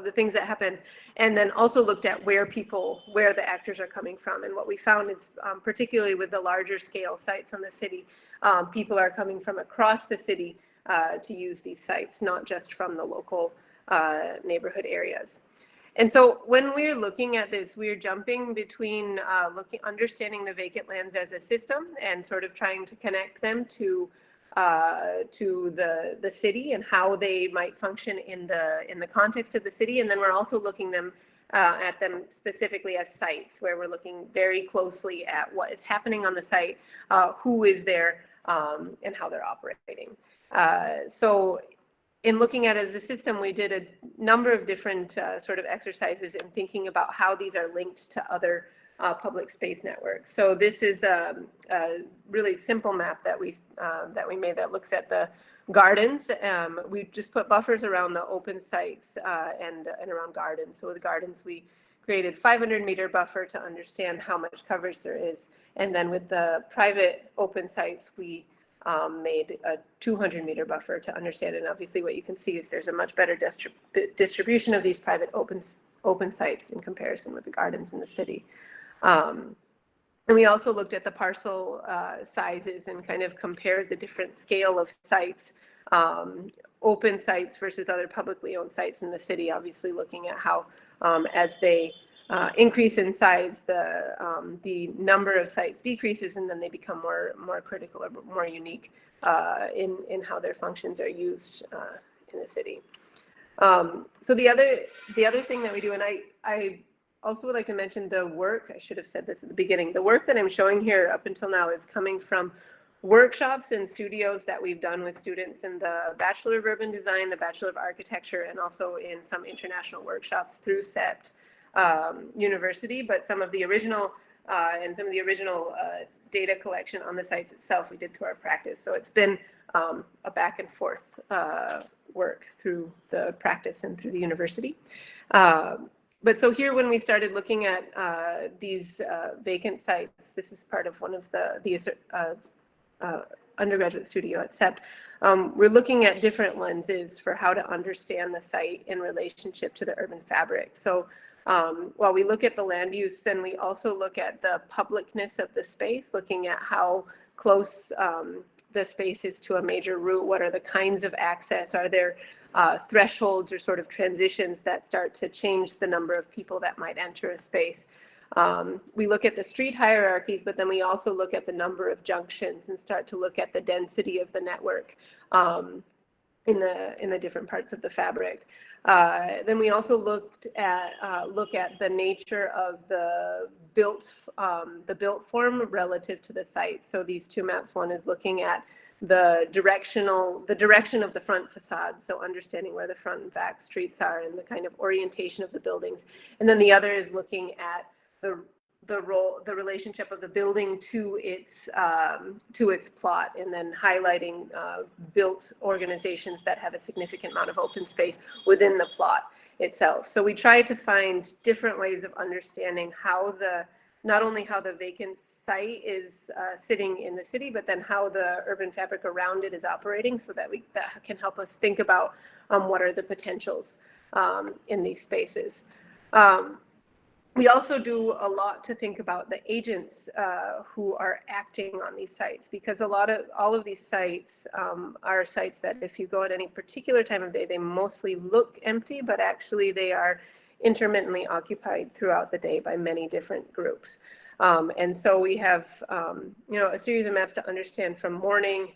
the things that happen, and then also looked at where the actors are coming from. And what we found is, particularly with the larger scale sites on the city, people are coming from across the city to use these sites, not just from the local neighborhood areas. And so when we're looking at this, we're jumping between understanding the vacant lands as a system and sort of trying to connect them to the city and how they might function in the context of the city. And then we're also looking at them specifically as sites, where we're looking very closely at what is happening on the site, who is there, and how they're operating. So in looking at it as a system, we did a number of different sort of exercises in thinking about how these are linked to other public space networks. So this is a really simple map that we made that looks at the gardens. We just put buffers around the open sites and around gardens. So with gardens, we created 500-meter buffer to understand how much coverage there is. And then with the private open sites, we made a 200-meter buffer to understand. And obviously what you can see is there's a much better distribution of these private open sites in comparison with the gardens in the city. And we also looked at the parcel sizes and kind of compared the different scale of sites, open sites versus other publicly owned sites in the city, obviously looking at how as they increase in size, the number of sites decreases, and then they become more critical or more unique in how their functions are used in the city. So the other thing that we do, and I also would like to mention the work, I should have said this at the beginning, the work that I'm showing here up until now is coming from workshops and studios that we've done with students in the Bachelor of Urban Design, the Bachelor of Architecture, and also in some international workshops through CEPT University. But some of the original data collection on the sites itself we did through our practice. So it's been a back and forth work through the practice and through the university. But so here, when we started looking at these vacant sites, this is part of one of the undergraduate studio at CEPT. We're looking at different lenses for how to understand the site in relationship to the urban fabric. So while we look at the land use, then we also look at the publicness of the space, looking at how close the space is to a major route. What are the kinds of access? Are there thresholds or sort of transitions that start to change the number of people that might enter a space? We look at the street hierarchies, but then we also look at the number of junctions and start to look at the density of the network in the different parts of the fabric. Then we also look at the nature of the built form relative to the site. So these two maps, one is looking at the direction of the front facade, so understanding where the front and back streets are and the kind of orientation of the buildings. And then the other is looking at the relationship of the building to its plot, and then highlighting built organizations that have a significant amount of open space within the plot itself. So we try to find different ways of understanding how not only how the vacant site is sitting in the city, but then how the urban fabric around it is operating, so that that can help us think about what are the potentials in these spaces. We also do a lot to think about the agents who are acting on these sites, because all of these sites are sites that if you go at any particular time of day, they mostly look empty, but actually they are intermittently occupied throughout the day by many different groups. And so we have a series of maps to understand from morning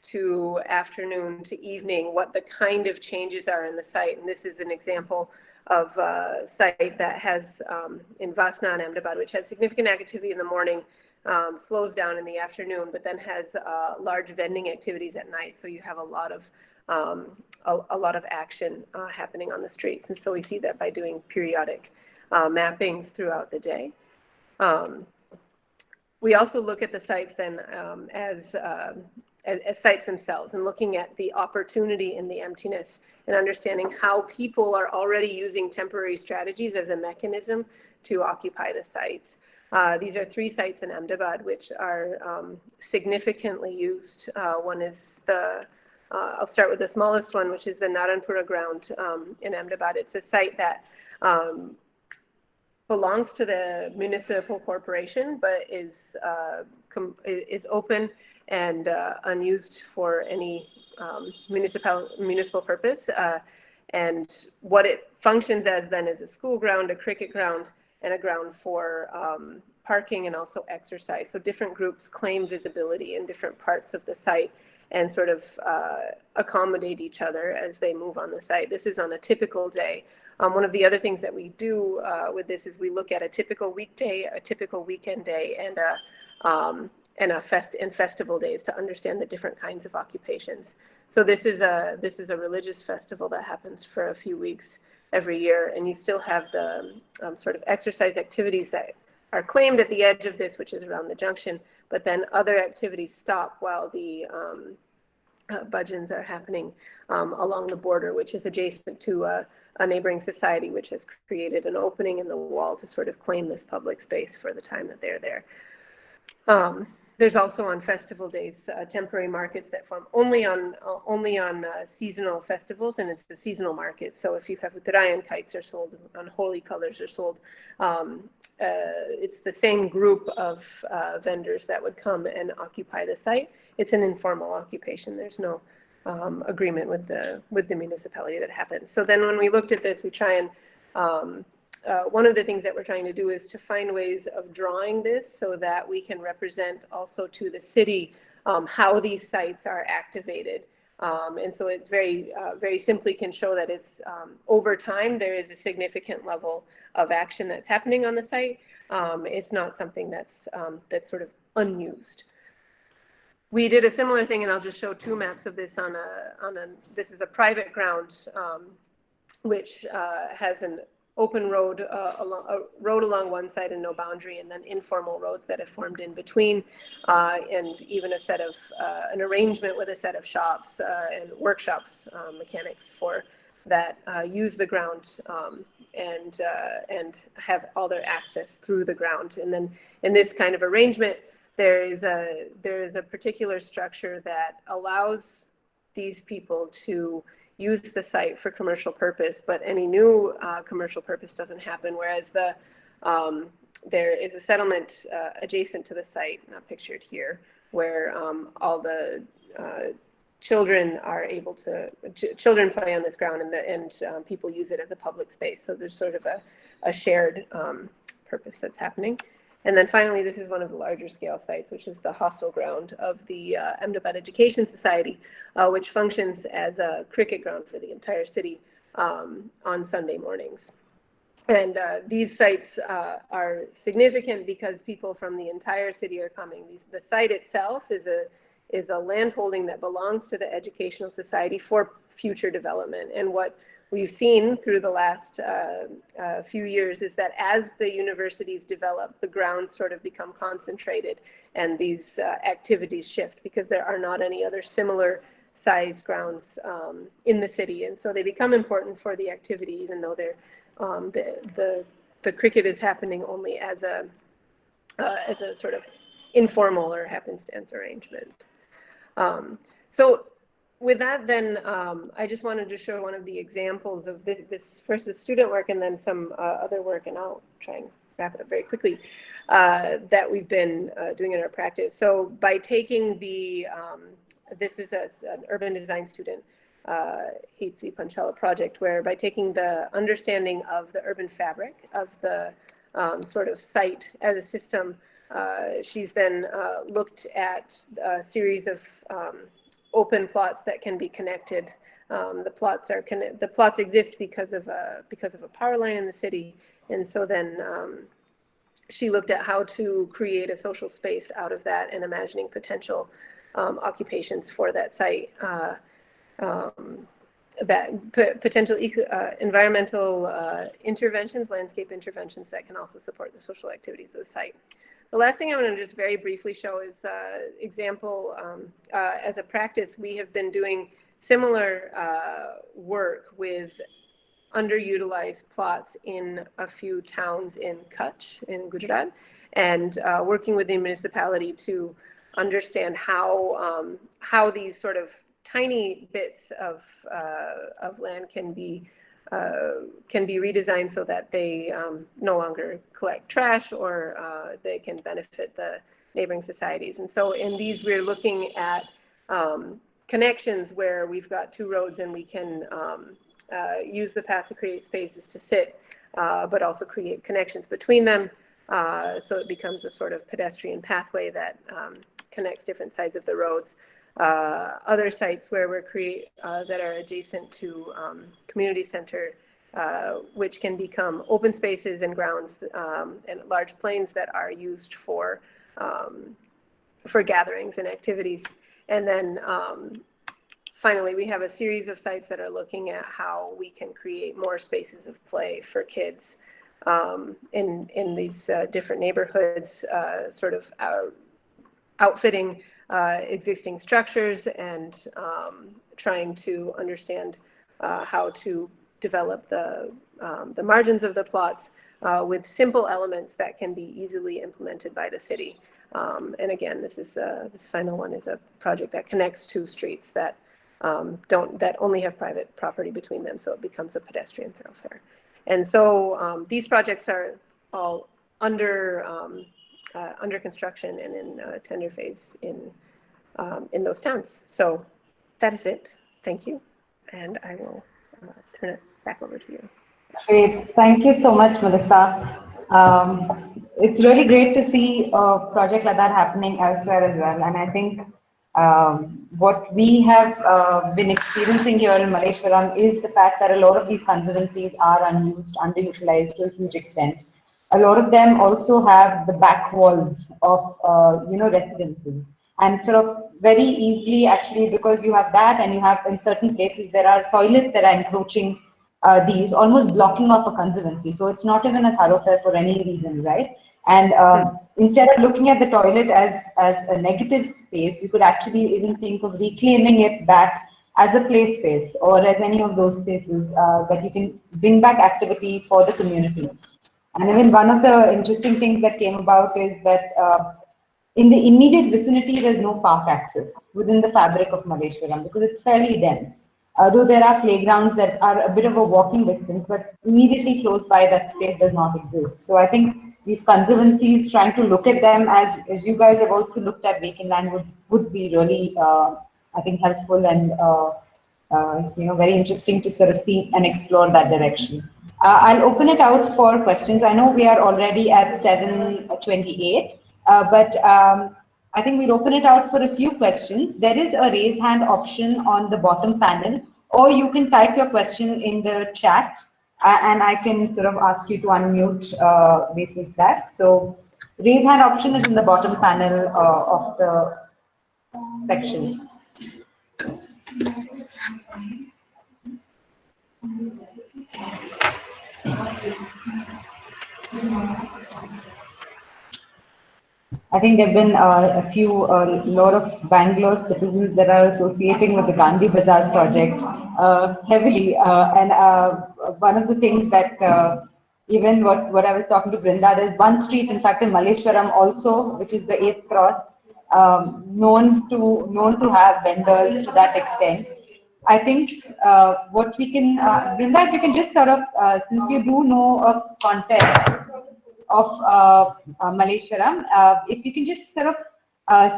to afternoon to evening what the kind of changes are in the site. And this is an example of a site that has in Vasna and Ahmedabad, which has significant activity in the morning, slows down in the afternoon, but then has large vending activities at night. So you have a lot of action happening on the streets. And so we see that by doing periodic mappings throughout the day. We also look at the sites then as sites themselves, and looking at the opportunity in the emptiness and understanding how people are already using temporary strategies as a mechanism to occupy the sites. These are 3 sites in Ahmedabad which are significantly used. One is I'll start with the smallest one, which is the Naranpura ground in Ahmedabad. It's a site that belongs to the municipal corporation, but is open and unused for any municipal purpose. And what it functions as then is a school ground, a cricket ground, and a ground for parking and also exercise. So different groups claim visibility in different parts of the site and sort of accommodate each other as they move on the site. This is on a typical day. One of the other things that we do with this is we look at a typical weekday, a typical weekend day, and festival days to understand the different kinds of occupations. So this is a religious festival that happens for a few weeks every year, and you still have the sort of exercise activities that are claimed at the edge of this, which is around the junction, but then other activities stop while the budgeons are happening along the border, which is adjacent to a neighboring society, which has created an opening in the wall to sort of claim this public space for the time that they're there. There's also on festival days temporary markets that form only on seasonal festivals, and it's the seasonal market. So if you have Uttarayan kites are sold, on holy colors are sold, it's the same group of vendors that would come and occupy the site. It's an informal occupation. There's no agreement with the municipality that happens. So then when we looked at this, we try and one of the things that we're trying to do is to find ways of drawing this so that we can represent also to the city how these sites are activated. And so it very simply can show that it's over time, there is a significant level of action that's happening on the site. It's not something that's sort of unused. We did a similar thing, and I'll just show two maps of this this is a private ground, which has an open road, a road along one side and no boundary, and then informal roads that have formed in between, and even a set of, an arrangement with a set of shops and workshops, mechanics for that use the ground and have all their access through the ground. And then in this kind of arrangement, there is a particular structure that allows these people to use the site for commercial purpose, but any new commercial purpose doesn't happen. Whereas there is a settlement adjacent to the site, not pictured here, where all the children are able to, children play on this ground, and people use it as a public space. So there's sort of a shared purpose that's happening. And then finally, this is one of the larger scale sites, which is the hostel ground of the Ahmedabad Education Society, which functions as a cricket ground for the entire city on Sunday mornings. And these sites are significant because people from the entire city are coming. The site itself is a land holding that belongs to the Educational Society for future development. And what we've seen through the last few years is that as the universities develop, the grounds sort of become concentrated and these activities shift because there are not any other similar size grounds in the city. And so they become important for the activity, even though they're, the cricket is happening only as a sort of informal or happenstance arrangement. So with that, then I just wanted to show one of the examples of this first is student work and then some other work, and I'll try and wrap it up very quickly, that we've been doing in our practice. So by taking this is an urban design student, Heetzi Panchela project, where by taking the understanding of the urban fabric of the sort of site as a system, she's then looked at a series of open plots that can be connected. The plots exist because of a power line in the city, and so then she looked at how to create a social space out of that and imagining potential occupations for that site, potential environmental interventions, landscape interventions that can also support the social activities of the site. The last thing I'm going to just very briefly show is example, as a practice, we have been doing similar work with underutilized plots in a few towns in Kutch, in Gujarat, and working with the municipality to understand how these sort of tiny bits of land can be redesigned so that they no longer collect trash or they can benefit the neighboring societies. And so in these, we're looking at connections where we've got two roads and we can use the path to create spaces to sit, but also create connections between them. So it becomes a sort of pedestrian pathway that connects different sides of the roads. Other sites where we're that are adjacent to community center, which can become open spaces and grounds and large plains that are used for gatherings and activities. And then finally, we have a series of sites that are looking at how we can create more spaces of play for kids in these different neighborhoods, sort of outfitting existing structures and trying to understand how to develop the margins of the plots with simple elements that can be easily implemented by the city. And again, this final one is a project that connects two streets that only have private property between them, so it becomes a pedestrian thoroughfare. And so these projects are all under construction and in tender phase in those towns. So that is it. Thank you, and I will turn it back over to you. Great. Thank you so much, Melissa. It's really great to see a project like that happening elsewhere as well. And I think what we have been experiencing here in Malleswaram is the fact that a lot of these conservancies are unused, underutilized to a huge extent. A lot of them also have the back walls of residences, and sort of very easily actually, because you have that and you have in certain places there are toilets that are encroaching these, almost blocking off a conservancy. So it's not even a thoroughfare for any reason, right? And instead of looking at the toilet as a negative space, we could actually even think of reclaiming it back as a play space or as any of those spaces that you can bring back activity for the community. And even one of the interesting things that came about is that in the immediate vicinity, there's no park access within the fabric of Malleswaram because it's fairly dense. Though there are playgrounds that are a bit of a walking distance, but immediately close by that space does not exist. So I think these conservancies, trying to look at them as you guys have also looked at vacant land would be really, I think, helpful and very interesting to sort of see and explore that direction. I'll open it out for questions. I know we are already at 7:28, but I think we'll open it out for a few questions. There is a raise hand option on the bottom panel, or you can type your question in the chat, and I can sort of ask you to unmute basis that. So raise hand option is in the bottom panel of the section. I think there have been a lot of Bangalore citizens that are associating with the Gandhi Bazaar project heavily. And one of the things that even what I was talking to Brinda, there's one street, in fact, in Malleswaram also, which is the 8th cross, known to have vendors to that extent. I think what we can, Brinda, if you can just sort of, since you do know a context of Malleswaram, if you can just sort of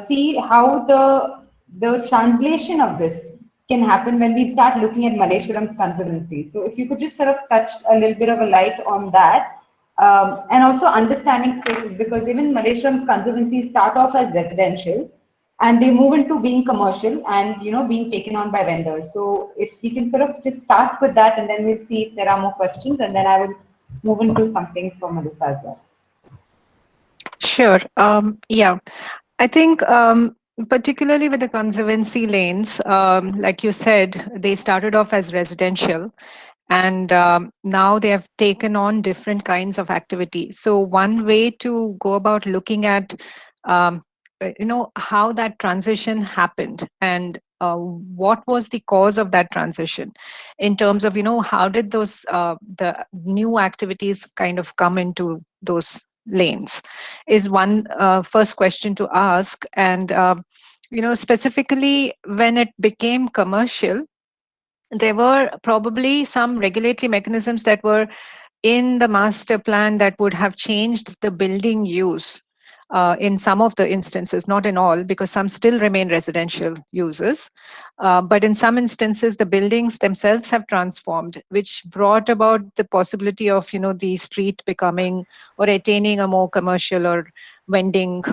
see how the translation of this can happen when we start looking at Malleswaram's conservancy. So if you could just sort of touch a little bit of a light on that, and also understanding spaces, because even Malleswaram's conservancies start off as residential, and they move into being commercial and being taken on by vendors. So if we can sort of just start with that, and then we'll see if there are more questions, and then I will move into something from Melissa as well. Sure. Yeah, I think particularly with the conservancy lanes, like you said, they started off as residential, and now they have taken on different kinds of activities. So one way to go about looking at how that transition happened and what was the cause of that transition in terms of how did those the new activities kind of come into those lanes is one first question to ask. And specifically when it became commercial, there were probably some regulatory mechanisms that were in the master plan that would have changed the building use in some of the instances, not in all, because some still remain residential uses. But in some instances, the buildings themselves have transformed, which brought about the possibility of, the street becoming or attaining a more commercial or vending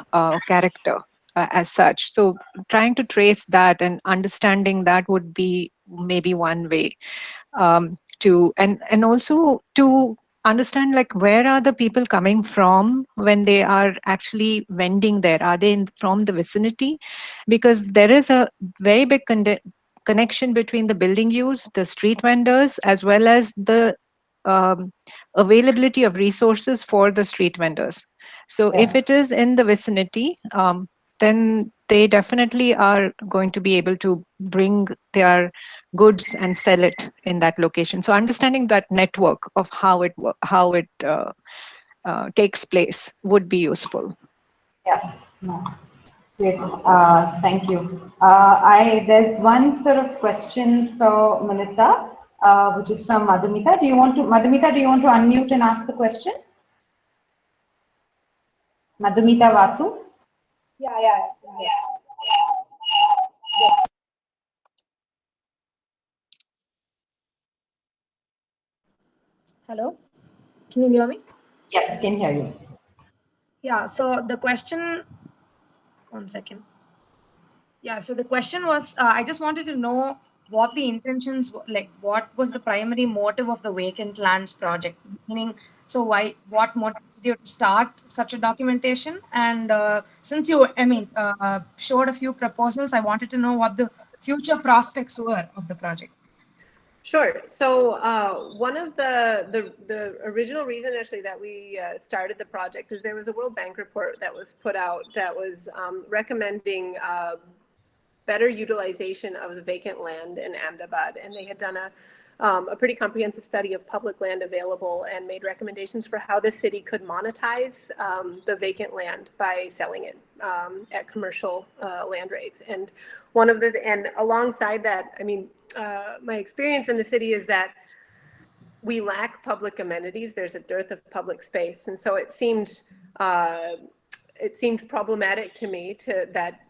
character as such. So trying to trace that and understanding that would be maybe one way to, and also to understand like where are the people coming from when they are actually vending there. Are they from the vicinity? Because there is a very big connection between the building use, the street vendors, as well as the availability of resources for the street vendors. So if it is in the vicinity, then they definitely are going to be able to bring their goods and sell it in that location. So understanding that network of how it takes place would be useful. Yeah. No. Great. Thank you. There's one sort of question for Melissa, which is from Madhumita. Madhumita, do you want to unmute and ask the question? Madhumita Vasu? Yeah. Hello, can you hear me? Yes, can hear you. Yeah, so the question, one second. Yeah, so the question was, I just wanted to know what the intentions, like what was the primary motive of the Vacant Lands project? Meaning, so what motivated you to start such a documentation? And since you, showed a few proposals, I wanted to know what the future prospects were of the project. Sure. So one of the original reason actually that we started the project is there was a World Bank report that was put out that was recommending better utilization of the vacant land in Ahmedabad, and they had done a pretty comprehensive study of public land available and made recommendations for how the city could monetize the vacant land by selling it at commercial land rates. And and alongside that, I mean, my experience in the city is that we lack public amenities. There's a dearth of public space, and so it seemed problematic to me that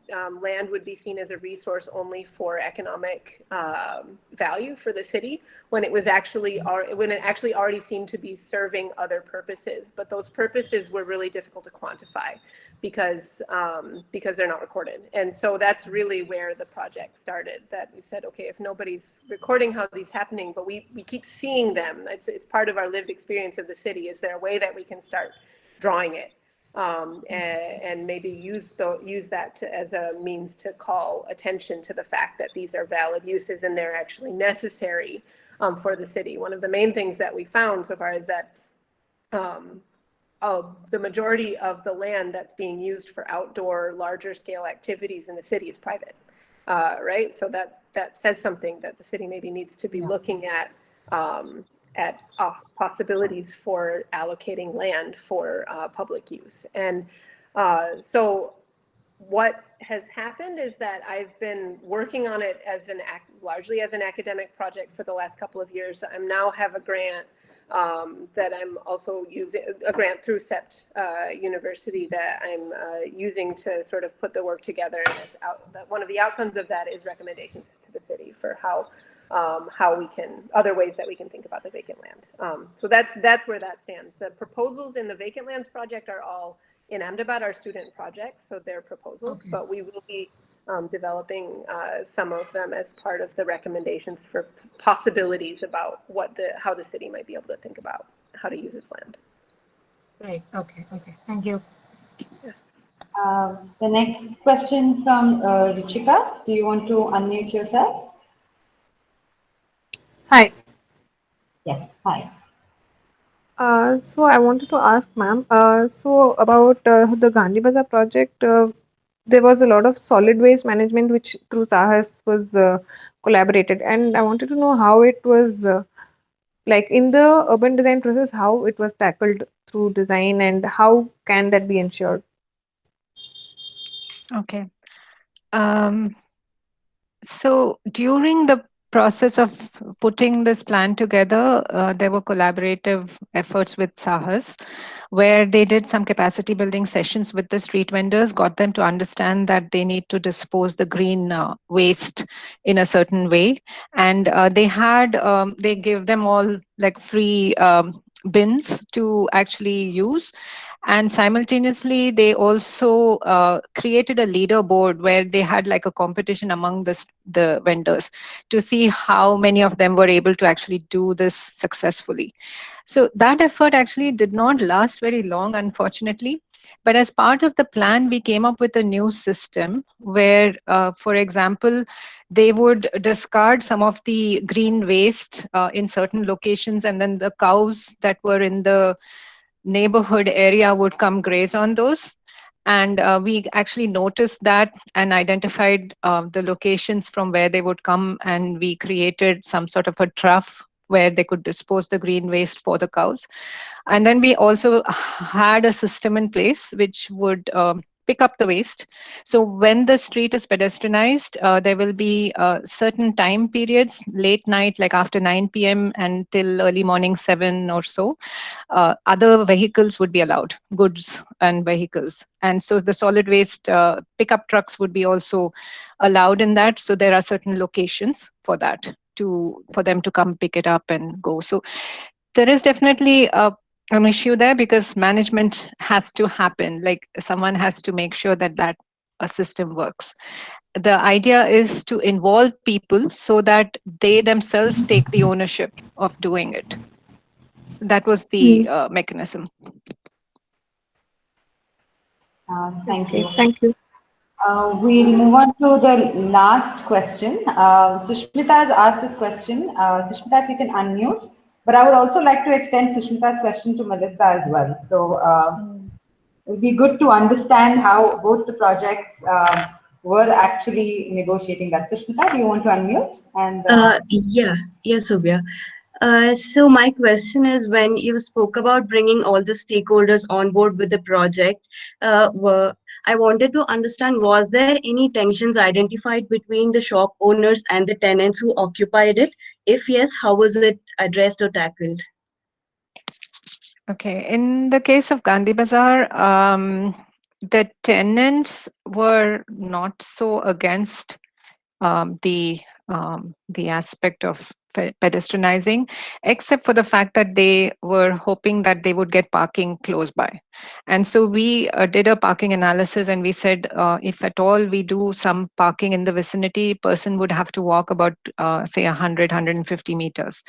land would be seen as a resource only for economic value for the city when it actually already seemed to be serving other purposes. But those purposes were really difficult to quantify because they're not recorded. And so that's really where the project started, that we said, okay, if nobody's recording how these happening, but we keep seeing them, it's part of our lived experience of the city. Is there a way that we can start drawing it? And maybe use that as a means to call attention to the fact that these are valid uses and they're actually necessary for the city. One of the main things that we found so far is that the majority of the land that's being used for outdoor, larger scale activities in the city is private, right? So that says something that the city maybe needs to be looking at possibilities for allocating land for public use. And so what has happened is that I've been working on it largely as an academic project for the last couple of years. I now have a grant that I'm also using, a grant through CEPT University that I'm using to sort of put the work together. And one of the outcomes of that is recommendations to the city for how we can, other ways that we can think about the vacant land. So that's where that stands. The proposals in the Vacant Lands project are all in Ahmedabad, our student projects, so they're proposals, okay. But we will be developing some of them as part of the recommendations for possibilities about how the city might be able to think about how to use its land. Right, okay, thank you. The next question from Ruchika. Do you want to unmute yourself? Hi. Yes, hi. So I wanted to ask, ma'am, so about the Gandhi Bazaar project, there was a lot of solid waste management which through Sahas was collaborated, and I wanted to know how it was like in the urban design process, how it was tackled through design and how can that be ensured? Okay. So during the process of putting this plan together, there were collaborative efforts with Sahas, where they did some capacity building sessions with the street vendors, got them to understand that they need to dispose the green waste in a certain way. And they gave them all like free bins to actually use. And simultaneously, they also created a leaderboard where they had like a competition among the vendors to see how many of them were able to actually do this successfully. So that effort actually did not last very long, unfortunately. But as part of the plan, we came up with a new system where, for example, they would discard some of the green waste in certain locations, and then the cows that were in the neighborhood area would come graze on those. And we actually noticed that and identified the locations from where they would come, and we created some sort of a trough where they could dispose the green waste for the cows. And then we also had a system in place which would pick up the waste. So when the street is pedestrianized, there will be certain time periods, late night, like after 9 p.m. until early morning 7 or so, other vehicles would be allowed, goods and vehicles. And so the solid waste pickup trucks would be also allowed in that. So there are certain locations for that, for them to come pick it up and go. So there is definitely an issue there, because management has to happen. Like someone has to make sure that a system works. The idea is to involve people so that they themselves take the ownership of doing it. So that was the mechanism. Thank Okay, you. thank you. We'll move on to the last question. Sushmita has asked this question. Sushmita, if you can unmute. But I would also like to extend Sushmita's question to Melissa as well. So it'll be good to understand how both the projects were actually negotiating that. Sushmita, do you want to unmute? And Yeah, Subhya. So my question is, when you spoke about bringing all the stakeholders on board with the project, I wanted to understand, was there any tensions identified between the shop owners and the tenants who occupied it? If yes, how was it addressed or tackled? Okay. In the case of Gandhi Bazaar, the tenants were not so against the aspect of pedestrianizing, except for the fact that they were hoping that they would get parking close by. And so we did a parking analysis, and we said, if at all we do some parking in the vicinity, person would have to walk about, say, 100, 150 meters.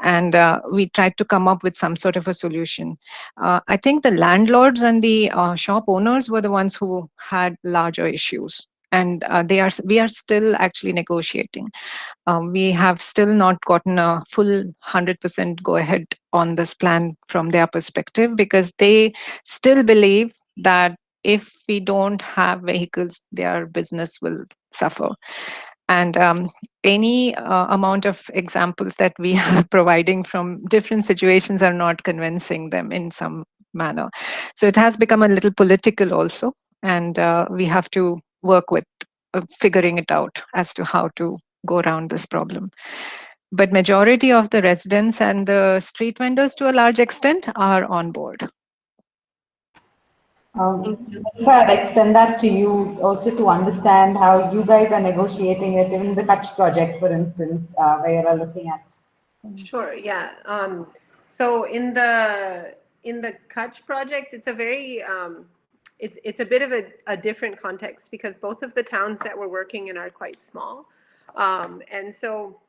And we tried to come up with some sort of a solution. I think the landlords and the shop owners were the ones who had larger issues, and we are still actually negotiating. We have still not gotten a full 100% go ahead on this plan from their perspective, because they still believe that if we don't have vehicles, their business will suffer. And any amount of examples that we are providing from different situations are not convincing them in some manner. So it has become a little political also, and we have to work with figuring it out as to how to go around this problem. But majority of the residents and the street vendors, to a large extent, are on board. Thank you. Melissa, I'd extend that to you also to understand how you guys are negotiating it, even the Kutch project, for instance, where you're looking at. Sure. Yeah. So in the Kutch projects, it's a very it's a bit of a different context, because both of the towns that we're working in are quite small, and so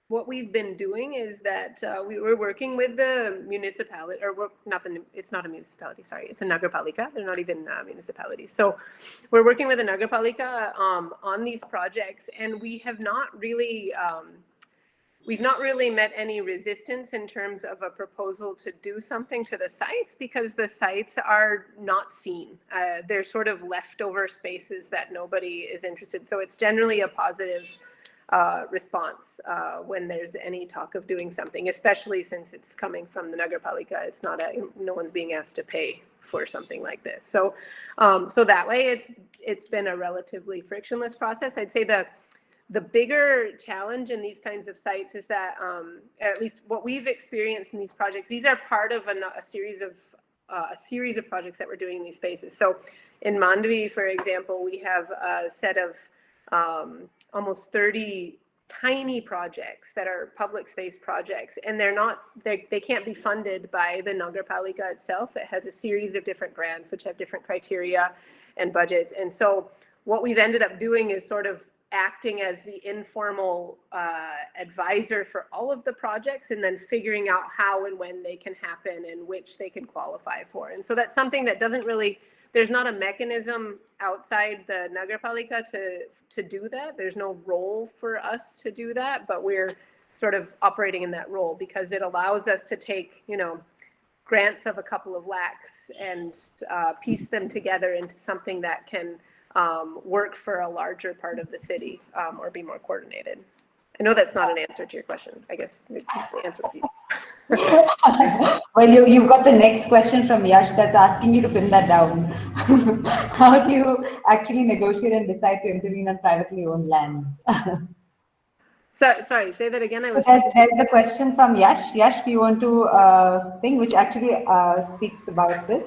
what we've been doing is that we were working with the municipality, or it's not a municipality, sorry, it's a nagarpalika. They're not even municipalities. So we're working with a nagarpalika on these projects, and we have not really we've not really met any resistance in terms of a proposal to do something to the sites, because the sites are not seen. They're sort of leftover spaces that nobody is interested. So it's generally a positive response when there's any talk of doing something, especially since it's coming from the nagarpalika. It's not no one's being asked to pay for something like this. So so that way it's been a relatively frictionless process. I'd say the bigger challenge in these kinds of sites is that, at least what we've experienced in these projects, these are part of a series of projects that we're doing in these spaces. So in Mandvi, for example, we have a set of almost 30 tiny projects that are public space projects, and they can't be funded by the Nagarpalika itself. It has a series of different grants which have different criteria and budgets. And so what we've ended up doing is sort of acting as the informal advisor for all of the projects, and then figuring out how and when they can happen and which they can qualify for. And so that's something that doesn't really, there's not a mechanism outside the Nagarpalika to do that. There's no role for us to do that, but we're sort of operating in that role because it allows us to take, you know, grants of a couple of lakhs and piece them together into something that can work for a larger part of the city, or be more coordinated. I know that's not an answer to your question. I guess the answer is easy. Well, you've got the next question from Yash that's asking you to pin that down. How do you actually negotiate and decide to intervene on privately owned land? Sorry, say that again. There's the question from Yash. Yash, do you want to think, which actually speaks about this?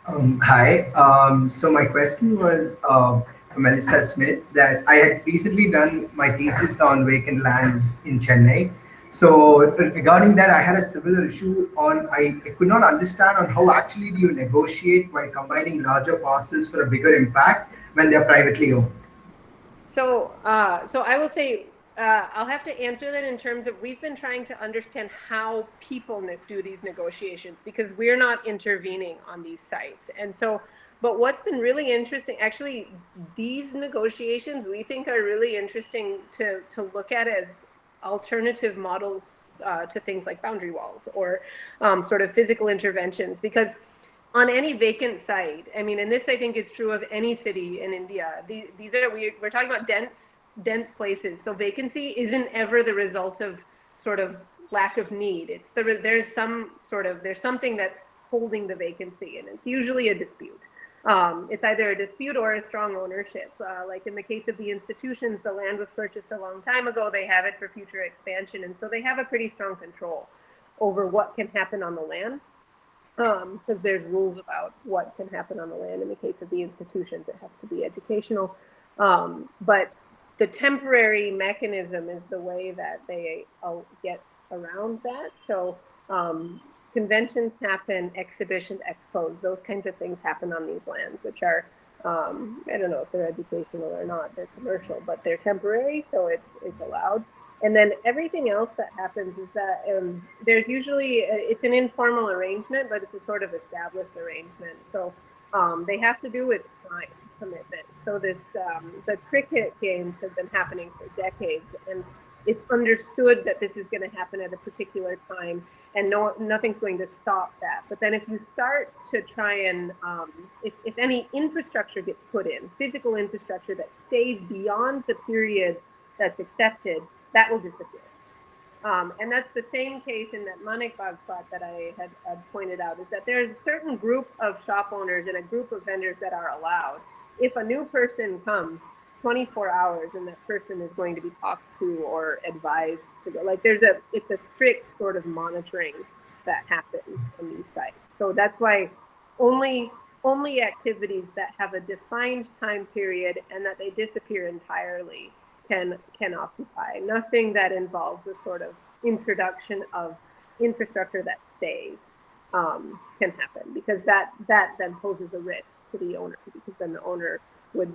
Hi. So my question was from Melissa Smith that I had recently done my thesis on vacant lands in Chennai. So regarding that, I had a similar issue on, I could not understand on how actually do you negotiate by combining larger parcels for a bigger impact when they are privately owned. So I will say, I'll have to answer that in terms of, we've been trying to understand how people do these negotiations, because we're not intervening on these sites. And so, but what's been really interesting, actually, these negotiations we think are really interesting to look at as alternative models to things like boundary walls or sort of physical interventions, because on any vacant site, I mean, and this I think is true of any city in India, we're talking about dense places. So vacancy isn't ever the result of sort of lack of need. It's there's something that's holding the vacancy, and it's usually a dispute. It's either a dispute or a strong ownership. Like in the case of the institutions, the land was purchased a long time ago. They have it for future expansion. And so they have a pretty strong control over what can happen on the land, because there's rules about what can happen on the land. In the case of the institutions, it has to be educational. But the temporary mechanism is the way that they get around that. So conventions happen, exhibitions, expos, those kinds of things happen on these lands, which are, I don't know if they're educational or not, they're commercial, but they're temporary, so it's allowed. And then everything else that happens is that there's usually, it's an informal arrangement, but it's a sort of established arrangement. So they have to do with time commitment. So this, the cricket games have been happening for decades, and it's understood that this is going to happen at a particular time, and nothing's going to stop that. But then if you start to try and, if any infrastructure gets put in, physical infrastructure that stays beyond the period that's accepted, that will disappear. And that's the same case in that Manik Bagh plot that I had pointed out, is that there's a certain group of shop owners and a group of vendors that are allowed. If a new person comes, 24 hours, and that person is going to be talked to or advised to go. Like it's a strict sort of monitoring that happens on these sites. So that's why only activities that have a defined time period and that they disappear entirely can occupy. Nothing that involves a sort of introduction of infrastructure that stays can happen, because that then poses a risk to the owner, because then the owner would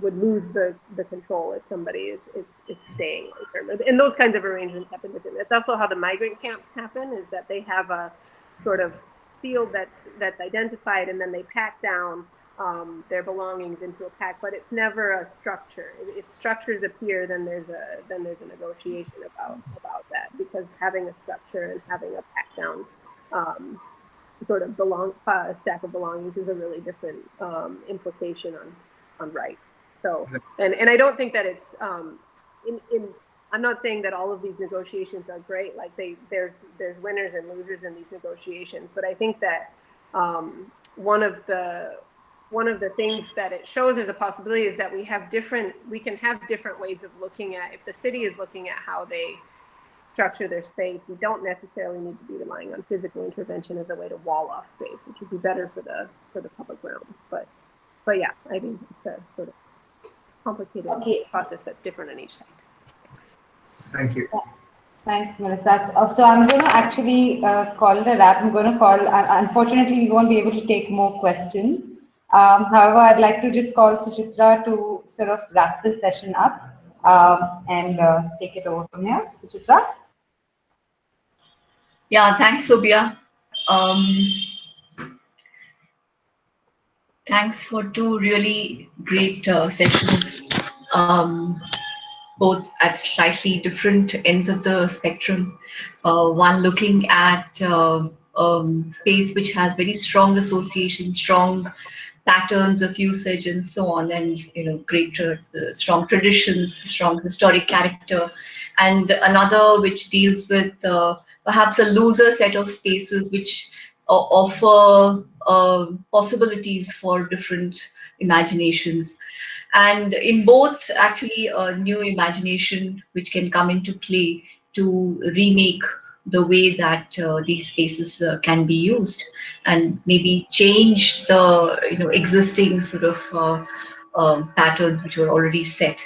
lose the control if somebody is staying long term. And those kinds of arrangements happen differently. That's also how the migrant camps happen, is that they have a sort of field that's identified, and then they pack down their belongings into a pack, but it's never a structure. If structures appear, then there's a negotiation about that, because having a structure and having a pack down sort of stack of belongings is a really different implication on rights. So, and I don't think that it's I'm not saying that all of these negotiations are great. Like there's winners and losers in these negotiations, but I think that one of the things that it shows as a possibility is that we can have different ways of looking at, if the city is looking at how they structure their space, we don't necessarily need to be relying on physical intervention as a way to wall off space, which would be better for the public realm. But yeah, I think it's a sort of complicated process that's different on each side. Thank you. Thanks, Melissa. So I'm going to actually call it a wrap. I'm going to call, unfortunately, we won't be able to take more questions. However, I'd like to just call Suchitra to sort of wrap this session up and take it over from here. Suchitra? Yeah, thanks, Sobia. Um, Thanks for two really great sessions, both at slightly different ends of the spectrum. One looking at space which has very strong associations, strong patterns of usage, and so on, and great strong traditions, strong historic character, and another which deals with perhaps a looser set of spaces which offer possibilities for different imaginations. And in both, actually, a new imagination which can come into play to remake the way that these spaces can be used, and maybe change the existing sort of patterns which were already set.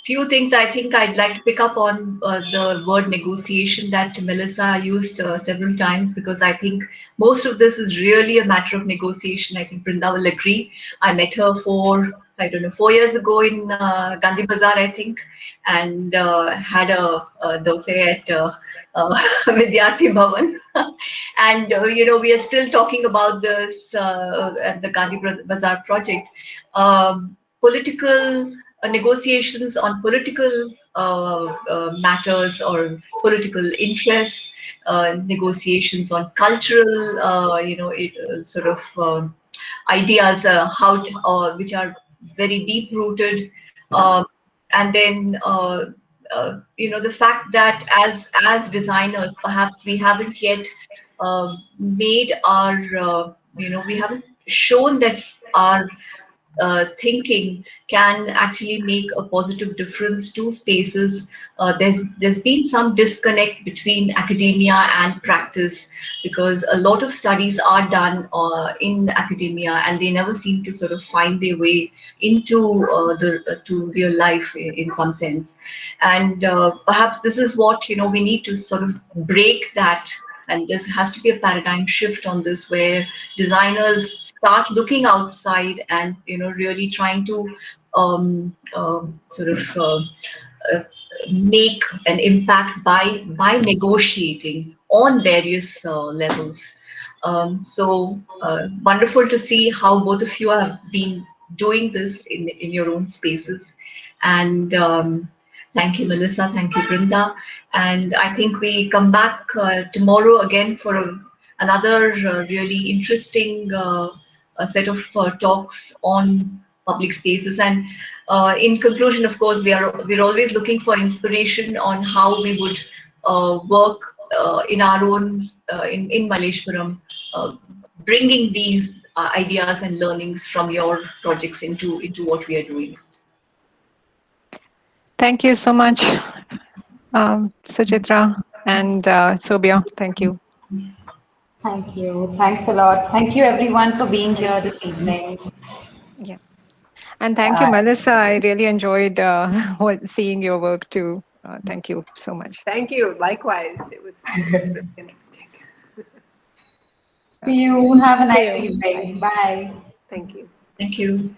Few things I think I'd like to pick up on the word negotiation that Melissa used several times, because I think most of this is really a matter of negotiation. I think Brinda will agree. I met her I don't know, 4 years ago in Gandhi Bazaar, I think, and had a dosa at Vidyarthi Bhavan. And, we are still talking about this at the Gandhi Bazaar project. Political negotiations on political matters or political interests, negotiations on cultural, sort of ideas, which are very deep rooted, and then the fact that as designers, perhaps we haven't yet made our, we haven't shown that our thinking can actually make a positive difference to spaces. There's been some disconnect between academia and practice, because a lot of studies are done in academia, and they never seem to sort of find their way into to real life in some sense. And perhaps this is what we need to sort of break that. And there has to be a paradigm shift on this, where designers start looking outside and really trying to sort of make an impact by negotiating on various levels. So wonderful to see how both of you have been doing this in your own spaces. And thank you, Melissa. Thank you, Brinda. And I think we come back tomorrow again for another really interesting set of talks on public spaces. And in conclusion, of course, we're always looking for inspiration on how we would work in our own in Malleswaram, bringing these ideas and learnings from your projects into what we are doing. Thank you so much, Suchitra and Sobia. Thank you. Thank you. Thanks a lot. Thank you, everyone, for being here this evening. Yeah. And thank you, Melissa. I really enjoyed seeing your work too. Thank you so much. Thank you. Likewise. It was really interesting. See you. Have a nice evening. Bye. Thank you. Thank you.